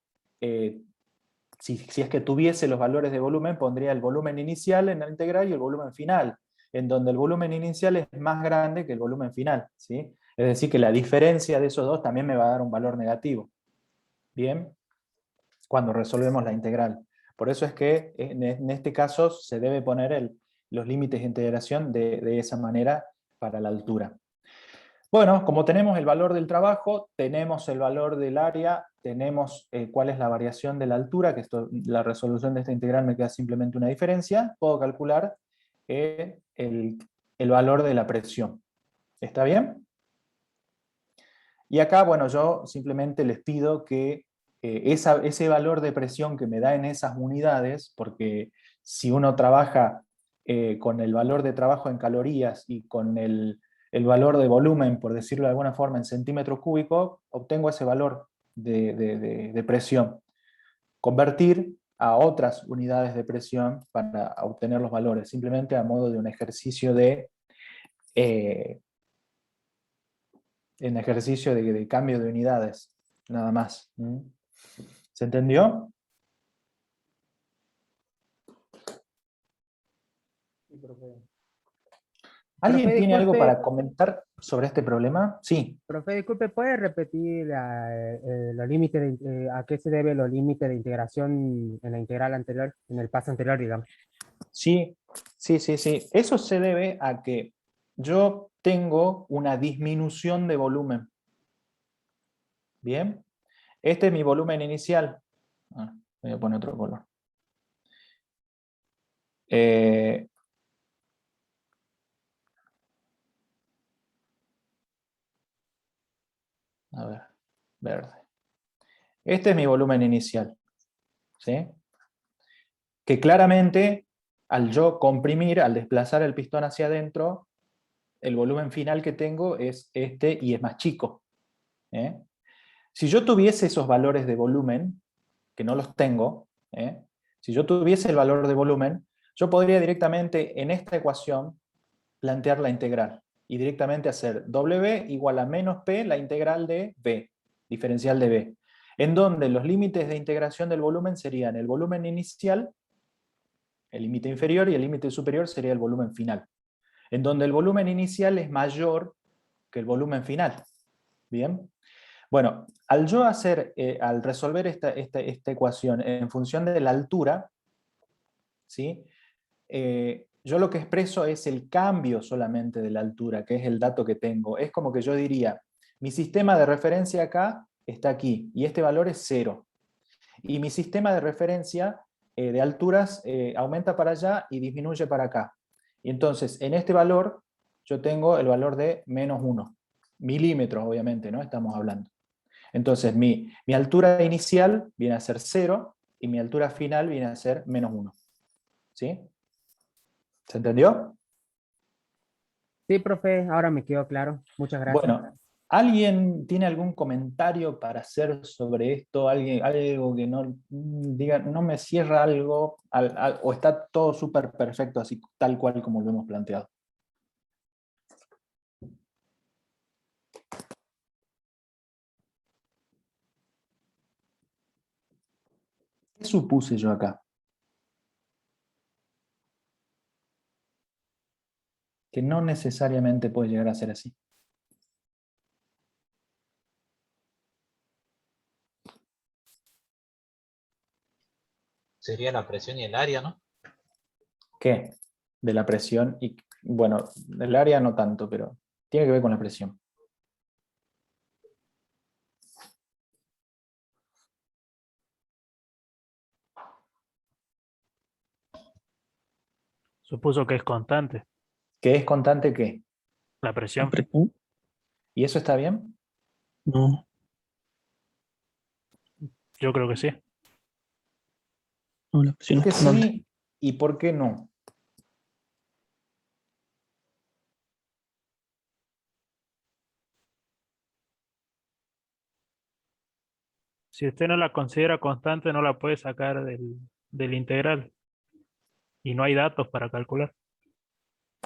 si es que tuviese los valores de volumen, pondría el volumen inicial en la integral y el volumen final, en donde el volumen inicial es más grande que el volumen final, ¿sí? Es decir, que la diferencia de esos dos también me va a dar un valor negativo. Bien, cuando resolvemos la integral. Por eso es que en este caso se debe poner los límites de integración de esa manera para la altura. Bueno, como tenemos el valor del trabajo, tenemos el valor del área, tenemos cuál es la variación de la altura, que la resolución de esta integral me queda simplemente una diferencia, puedo calcular el valor de la presión. ¿Está bien? Y acá, bueno, yo simplemente les pido que ese valor de presión que me da en esas unidades, porque si uno trabaja con el valor de trabajo en calorías y con el valor de volumen, por decirlo de alguna forma, en centímetros cúbicos, obtengo ese valor de presión. Convertir a otras unidades de presión para obtener los valores, simplemente a modo de un ejercicio de cambio de unidades, nada más. ¿Se entendió? ¿Alguien Profe, tiene algo disculpe. para comentar sobre este problema? Sí. Profe, disculpe, ¿puede repetir los límites a qué se debe los límites de integración en la integral anterior, en el paso anterior, digamos? Sí. Eso se debe a que yo tengo una disminución de volumen. ¿Bien? Este es mi volumen inicial. Voy a poner otro color. A ver, verde. Este es mi volumen inicial, ¿sí? Que claramente, al yo comprimir, al desplazar el pistón hacia adentro, el volumen final que tengo es este y es más chico. Si yo tuviese esos valores de volumen, que no los tengo, si yo tuviese el valor de volumen, yo podría directamente en esta ecuación plantear la integral y directamente hacer W igual a menos P la integral de B, diferencial de B, en donde los límites de integración del volumen serían el volumen inicial, el límite inferior, y el límite superior sería el volumen final, en donde el volumen inicial es mayor que el volumen final. ¿Bien? Bueno, al resolver esta ecuación en función de la altura, ¿sí? Yo lo que expreso es el cambio solamente de la altura, que es el dato que tengo. Es como que yo diría, mi sistema de referencia acá está aquí, y este valor es 0. Y mi sistema de referencia de alturas aumenta para allá y disminuye para acá. Y entonces, en este valor, yo tengo el valor de menos 1. Milímetros, obviamente, ¿no? Estamos hablando. Entonces, mi altura inicial viene a ser 0, y mi altura final viene a ser menos 1. ¿Sí? ¿Se entendió? Sí, profe, ahora me quedó claro. Muchas gracias. Bueno, ¿alguien tiene algún comentario para hacer sobre esto? ¿Alguien, algo que no diga, no me cierra algo, o está todo súper perfecto, así tal cual como lo hemos planteado? ¿Qué supuse yo acá? Que no necesariamente puede llegar a ser así. Sería la presión y el área, ¿no? ¿Qué? De la presión y, bueno, del área no tanto, pero tiene que ver con la presión. Supuso que es constante ¿Qué es constante qué? la presión. ¿Y eso está bien? No. Yo creo que sí. No, la presión ¿Por qué es constante. sí y por qué no? Si usted no la considera constante, no la puede sacar del integral. Y no hay datos para calcular.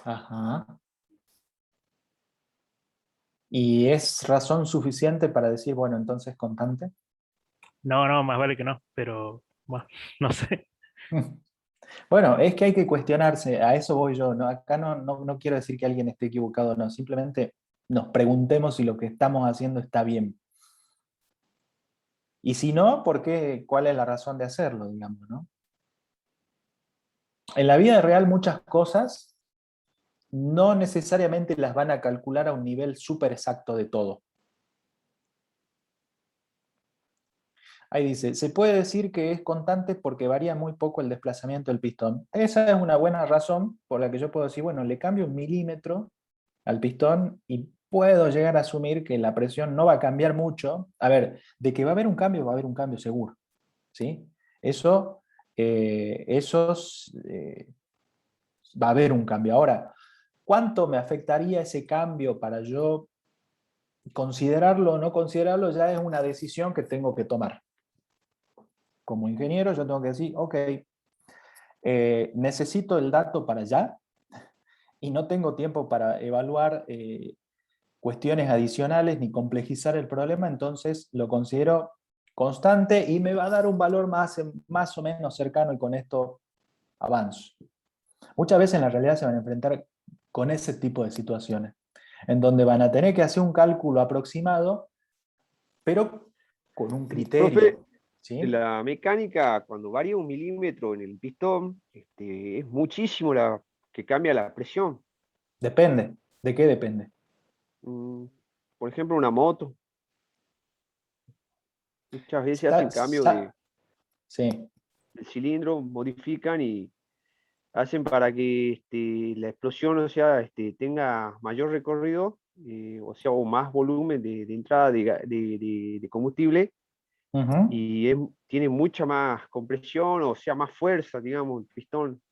Ajá. ¿Y es razón suficiente para decir, bueno, entonces constante? No, no, más vale que no, pero bueno, no sé. Bueno, es que hay que cuestionarse, a eso voy yo, ¿no? Acá no quiero decir que alguien esté equivocado, no, simplemente nos preguntemos si lo que estamos haciendo está bien. Y si no, ¿por qué? ¿Cuál es la razón de hacerlo, digamos, ¿no? En la vida real muchas cosas no necesariamente las van a calcular a un nivel súper exacto de todo. Ahí dice, se puede decir que es constante porque varía muy poco el desplazamiento del pistón. Esa es una buena razón por la que yo puedo decir, bueno, le cambio 1 milímetro al pistón y puedo llegar a asumir que la presión no va a cambiar mucho. A ver, de que va a haber un cambio, va a haber un cambio seguro. ¿Sí? Eso, va a haber un cambio. Ahora, ¿cuánto me afectaría ese cambio para yo considerarlo o no considerarlo? Ya es una decisión que tengo que tomar. Como ingeniero yo tengo que decir, ok, necesito el dato para allá y no tengo tiempo para evaluar cuestiones adicionales ni complejizar el problema, entonces lo considero constante y me va a dar un valor más o menos cercano y con esto avanzo. Muchas veces en la realidad se van a enfrentar con ese tipo de situaciones, en donde van a tener que hacer un cálculo aproximado, pero con un criterio. Profe, ¿sí? la mecánica, cuando varía 1 milímetro en el pistón, es muchísimo la que cambia la presión. Depende. ¿De qué depende? Por ejemplo, una moto. Muchas veces hacen cambio sí. del cilindro, modifican y hacen para que la explosión, o sea, tenga mayor recorrido, o sea, o más volumen de entrada de combustible, y tiene mucha más compresión, o sea, más fuerza, digamos, el pistón.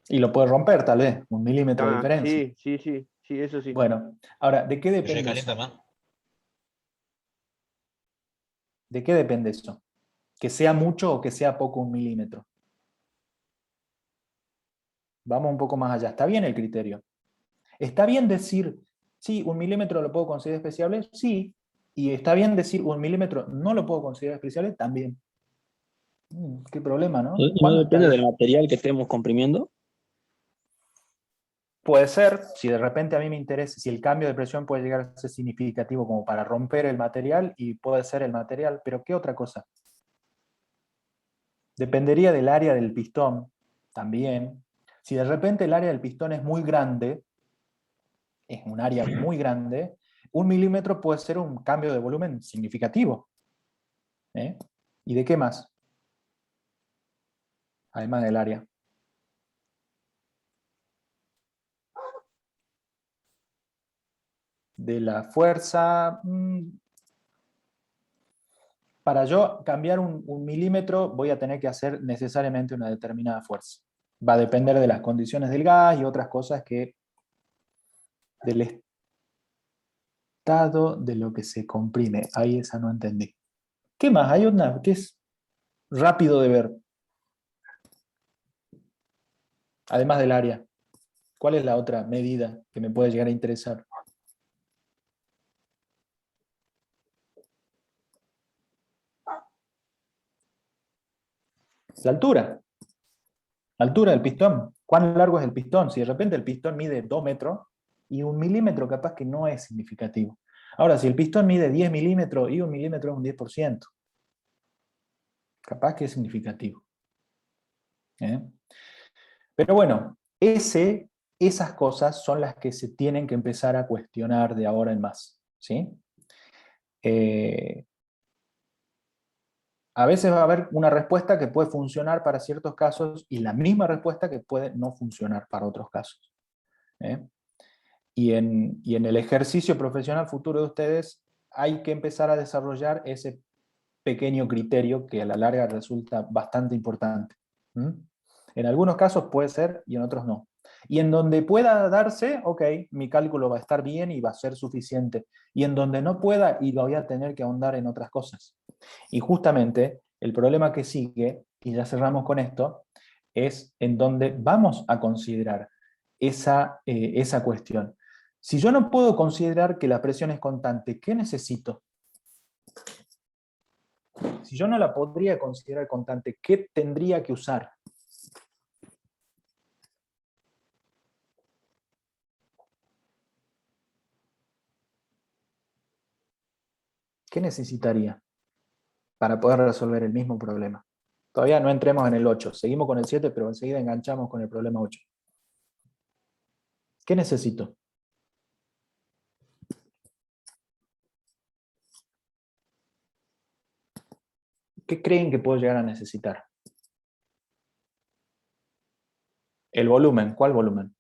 Y lo puede romper, tal vez, 1 milímetro de diferencia. Sí, eso sí. Bueno, ahora, ¿de qué depende Recalienta eso? más. ¿De qué depende eso? ¿Que sea mucho o que sea poco 1 milímetro? Vamos un poco más allá. ¿Está bien el criterio? ¿Está bien decir, sí, 1 milímetro lo puedo considerar despreciable? Sí. ¿Y está bien decir 1 milímetro no lo puedo considerar despreciable? También. Qué problema, ¿no? ¿No depende del material que estemos comprimiendo? Puede ser, si de repente a mí me interesa, si el cambio de presión puede llegar a ser significativo como para romper el material, y puede ser el material, pero ¿qué otra cosa? Dependería del área del pistón, también. Si de repente el área del pistón es muy grande, es un área muy grande, 1 milímetro puede ser un cambio de volumen significativo. ¿Y de qué más? Además del área. De la fuerza. Para yo cambiar 1 milímetro voy a tener que hacer necesariamente una determinada fuerza. Va a depender de las condiciones del gas y otras cosas que del estado de lo que se comprime. Ahí esa no entendí. ¿Qué más? Hay una que es rápido de ver. Además del área. ¿Cuál es la otra medida que me puede llegar a interesar? La altura. La altura del pistón. ¿Cuán largo es el pistón? Si de repente el pistón mide 2 metros y 1 milímetro capaz que no es significativo. Ahora, si el pistón mide 10 milímetros y 1 milímetro es un 10%, capaz que es significativo. Pero bueno, esas cosas son las que se tienen que empezar a cuestionar de ahora en más. ¿Sí? A veces va a haber una respuesta que puede funcionar para ciertos casos y la misma respuesta que puede no funcionar para otros casos. Y en el ejercicio profesional futuro de ustedes hay que empezar a desarrollar ese pequeño criterio que a la larga resulta bastante importante. En algunos casos puede ser y en otros no. Y en donde pueda darse, ok, mi cálculo va a estar bien y va a ser suficiente. Y en donde no pueda, y voy a tener que ahondar en otras cosas. Y justamente el problema que sigue, y ya cerramos con esto, es en donde vamos a considerar esa cuestión. Si yo no puedo considerar que la presión es constante, ¿qué necesito? Si yo no la podría considerar constante, ¿qué tendría que usar? ¿Qué necesitaría para poder resolver el mismo problema? Todavía no entremos en el 8, seguimos con el 7, pero enseguida enganchamos con el problema 8. ¿Qué necesito? ¿Qué creen que puedo llegar a necesitar? El volumen, ¿cuál volumen?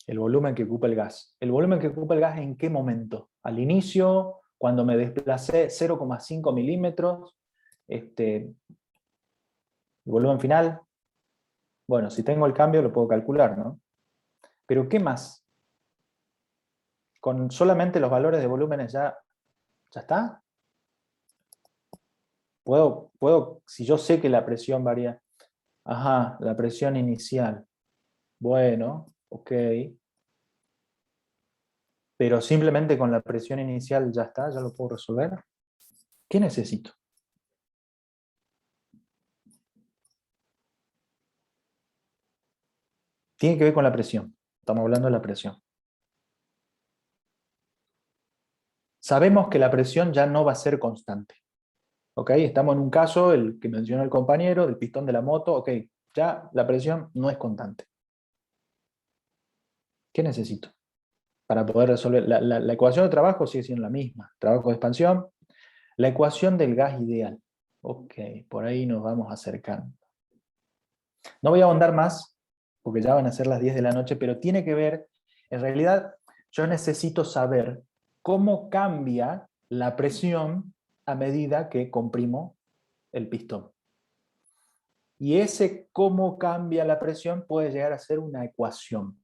El volumen que ocupa el gas. ¿El volumen que ocupa el gas en qué momento? ¿Al inicio? ¿Cuando me desplacé 0,5 milímetros? ¿El volumen final? Bueno, si tengo el cambio lo puedo calcular, ¿no? Pero ¿qué más? ¿Con solamente los valores de volúmenes ya está? Puedo, si yo sé que la presión varía. Ajá, la presión inicial. Bueno, ok. Pero simplemente con la presión inicial ya está, ya lo puedo resolver. ¿Qué necesito? Tiene que ver con la presión. Estamos hablando de la presión. Sabemos que la presión ya no va a ser constante. ¿Ok? Estamos en un caso, el que mencionó el compañero, del pistón de la moto. Ok, ya la presión no es constante. ¿Qué necesito para poder resolver? La ecuación de trabajo sigue siendo la misma. Trabajo de expansión. La ecuación del gas ideal. Ok, por ahí nos vamos acercando. No voy a ahondar más, porque ya van a ser las 10 de la noche, pero tiene que ver, en realidad, yo necesito saber cómo cambia la presión a medida que comprimo el pistón. Y ese cómo cambia la presión puede llegar a ser una ecuación.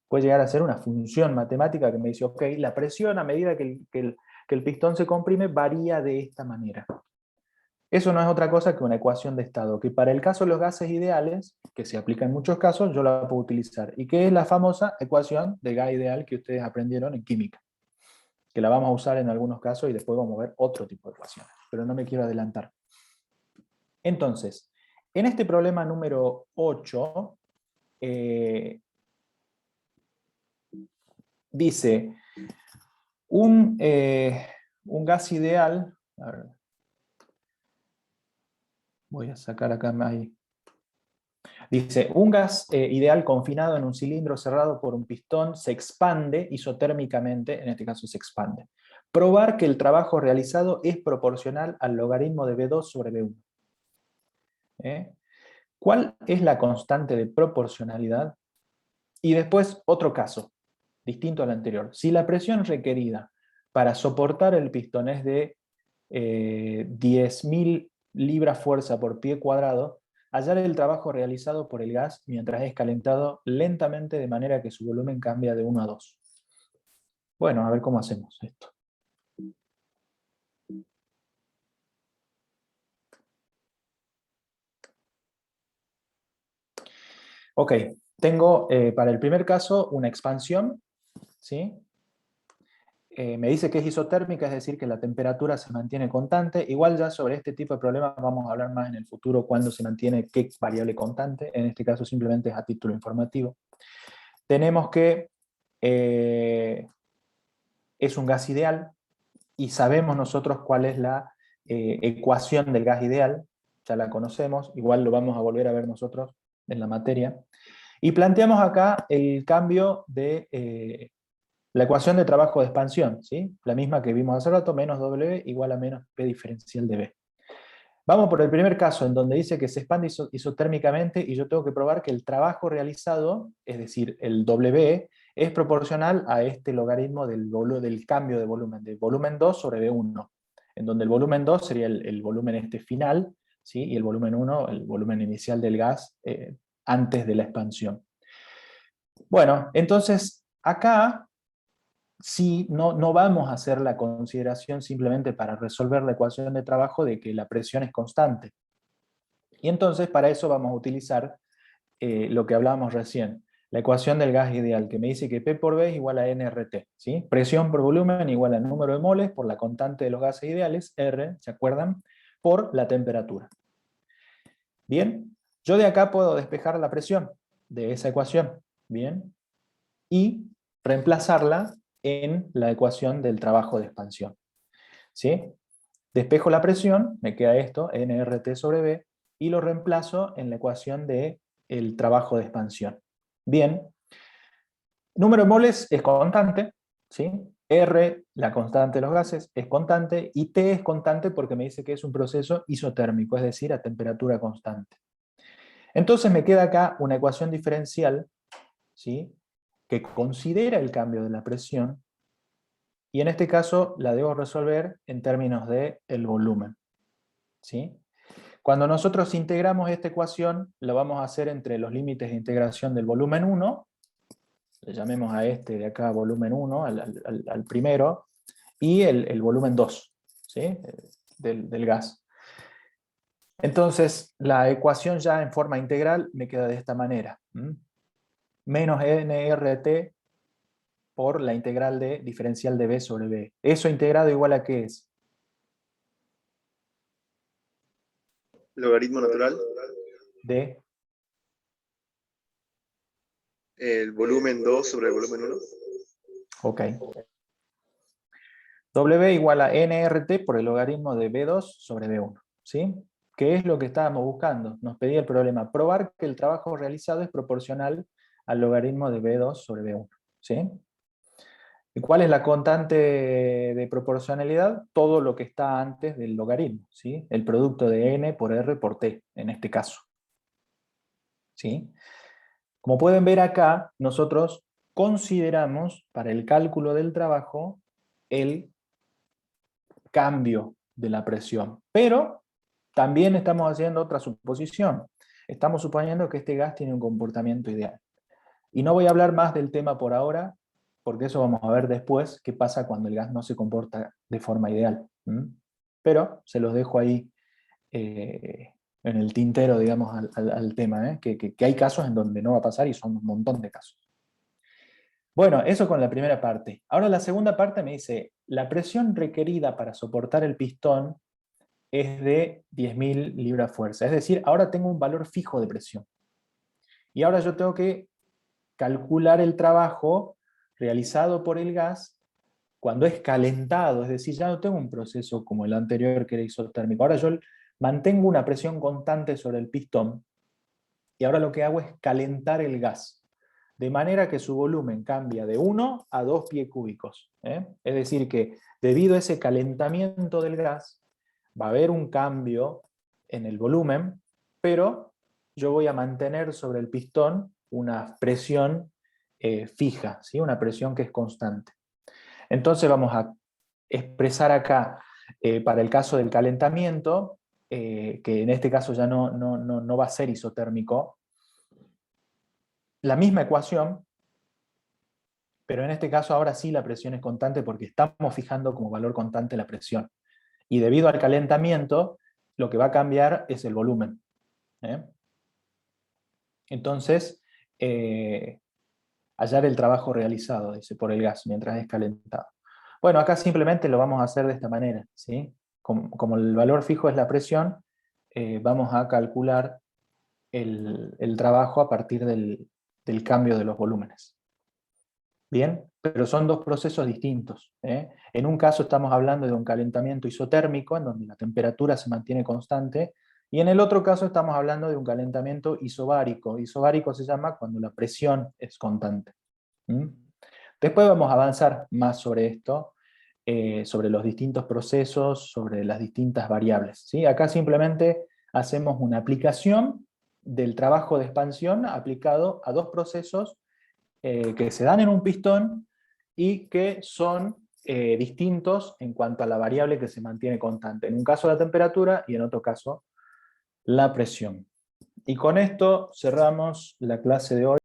Puede llegar a ser una función matemática que me dice, ok, la presión a medida que el pistón se comprime varía de esta manera. Eso no es otra cosa que una ecuación de estado, que para el caso de los gases ideales, que se aplica en muchos casos, yo la puedo utilizar. Y que es la famosa ecuación de gas ideal que ustedes aprendieron en química. Que la vamos a usar en algunos casos y después vamos a ver otro tipo de ecuaciones. Pero no me quiero adelantar. Entonces, en este problema número 8, dice, un gas ideal, a ver, voy a sacar acá ahí. Dice, un gas ideal confinado en un cilindro cerrado por un pistón se expande isotérmicamente, en este caso se expande. Probar que el trabajo realizado es proporcional al logaritmo de V2 sobre V1. ¿Cuál es la constante de proporcionalidad? Y después otro caso, distinto al anterior. Si la presión requerida para soportar el pistón es de 10.000 libras fuerza por pie cuadrado, hallar el trabajo realizado por el gas mientras es calentado lentamente de manera que su volumen cambia de 1 a 2. Bueno, a ver cómo hacemos esto. Ok, tengo para el primer caso una expansión, ¿sí? Me dice que es isotérmica, es decir, que la temperatura se mantiene constante. Igual ya sobre este tipo de problemas vamos a hablar más en el futuro, cuándo se mantiene qué variable constante. En este caso simplemente es a título informativo. Tenemos que es un gas ideal y sabemos nosotros cuál es la ecuación del gas ideal, ya la conocemos, igual lo vamos a volver a ver nosotros en la materia. Y planteamos acá el cambio de la ecuación de trabajo de expansión, ¿sí? La misma que vimos hace rato, menos W igual a menos P diferencial de B. Vamos por el primer caso, en donde dice que se expande isotérmicamente y yo tengo que probar que el trabajo realizado, es decir, el W, es proporcional a este logaritmo del cambio de volumen, del volumen 2 sobre B1, en donde el volumen 2 sería el volumen este final, ¿sí? Y el volumen 1, el volumen inicial del gas antes de la expansión. Bueno, entonces acá sí, no vamos a hacer la consideración simplemente para resolver la ecuación de trabajo de que la presión es constante. Y entonces para eso vamos a utilizar lo que hablábamos recién, la ecuación del gas ideal, que me dice que P por B es igual a nRT, ¿sí? Presión por volumen igual al número de moles por la constante de los gases ideales, R, ¿se acuerdan? Por la temperatura. Bien, yo de acá puedo despejar la presión de esa ecuación, ¿bien? Y reemplazarla en la ecuación del trabajo de expansión. ¿Sí? Despejo la presión, me queda esto, nRT sobre B, y lo reemplazo en la ecuación del trabajo de expansión. Bien, número de moles es constante, ¿sí? R, la constante de los gases, es constante, y T es constante porque me dice que es un proceso isotérmico, es decir, a temperatura constante. Entonces me queda acá una ecuación diferencial, ¿sí? Que considera el cambio de la presión, y en este caso la debo resolver en términos de el volumen, ¿sí? Cuando nosotros integramos esta ecuación, lo vamos a hacer entre los límites de integración del volumen 1, le llamemos a este de acá volumen 1, al primero, y el volumen 2, ¿sí? del gas. Entonces, la ecuación ya en forma integral me queda de esta manera. Menos nRT por la integral de diferencial de B sobre B. ¿Eso integrado igual a qué es? Logaritmo natural. De el volumen 2 sobre el volumen 1. Ok. W igual a nRT por el logaritmo de B2 sobre B1. ¿Sí? ¿Qué es lo que estábamos buscando? Nos pedía el problema, probar que el trabajo realizado es proporcional al logaritmo de B2 sobre B1. ¿Sí? ¿Y cuál es la constante de proporcionalidad? Todo lo que está antes del logaritmo, ¿sí? El producto de n por r por t, en este caso. ¿Sí? Como pueden ver acá, nosotros consideramos para el cálculo del trabajo el cambio de la presión, pero también estamos haciendo otra suposición. Estamos suponiendo que este gas tiene un comportamiento ideal. Y no voy a hablar más del tema por ahora, porque eso vamos a ver después qué pasa cuando el gas no se comporta de forma ideal. Pero se los dejo ahí en el tintero, digamos, al tema, que hay casos en donde no va a pasar y son un montón de casos. Bueno, eso con la primera parte. Ahora la segunda parte me dice, la presión requerida para soportar el pistón es de 10.000 libras fuerza. Es decir, ahora tengo un valor fijo de presión. Y ahora yo tengo que calcular el trabajo realizado por el gas cuando es calentado, es decir, ya no tengo un proceso como el anterior que era isotérmico. Ahora yo mantengo una presión constante sobre el pistón y ahora lo que hago es calentar el gas, de manera que su volumen cambia de 1 a 2 pies cúbicos. Es decir, que debido a ese calentamiento del gas va a haber un cambio en el volumen, pero yo voy a mantener sobre el pistón una presión fija, ¿sí? Una presión que es constante. Entonces vamos a expresar acá, para el caso del calentamiento, que en este caso ya no va a ser isotérmico, la misma ecuación, pero en este caso ahora sí la presión es constante porque estamos fijando como valor constante la presión. Y debido al calentamiento, lo que va a cambiar es el volumen. Entonces, hallar el trabajo realizado, dice, por el gas mientras es calentado. Bueno, acá simplemente lo vamos a hacer de esta manera, ¿sí? Como el valor fijo es la presión, vamos a calcular el trabajo a partir del cambio de los volúmenes. Bien, pero son dos procesos distintos. En un caso estamos hablando de un calentamiento isotérmico, en donde la temperatura se mantiene constante, y en el otro caso estamos hablando de un calentamiento isobárico. Isobárico se llama cuando la presión es constante. Después vamos a avanzar más sobre esto, sobre los distintos procesos, sobre las distintas variables, ¿sí? Acá simplemente hacemos una aplicación del trabajo de expansión aplicado a dos procesos que se dan en un pistón y que son distintos en cuanto a la variable que se mantiene constante. En un caso la temperatura y en otro caso la presión. Y con esto cerramos la clase de hoy.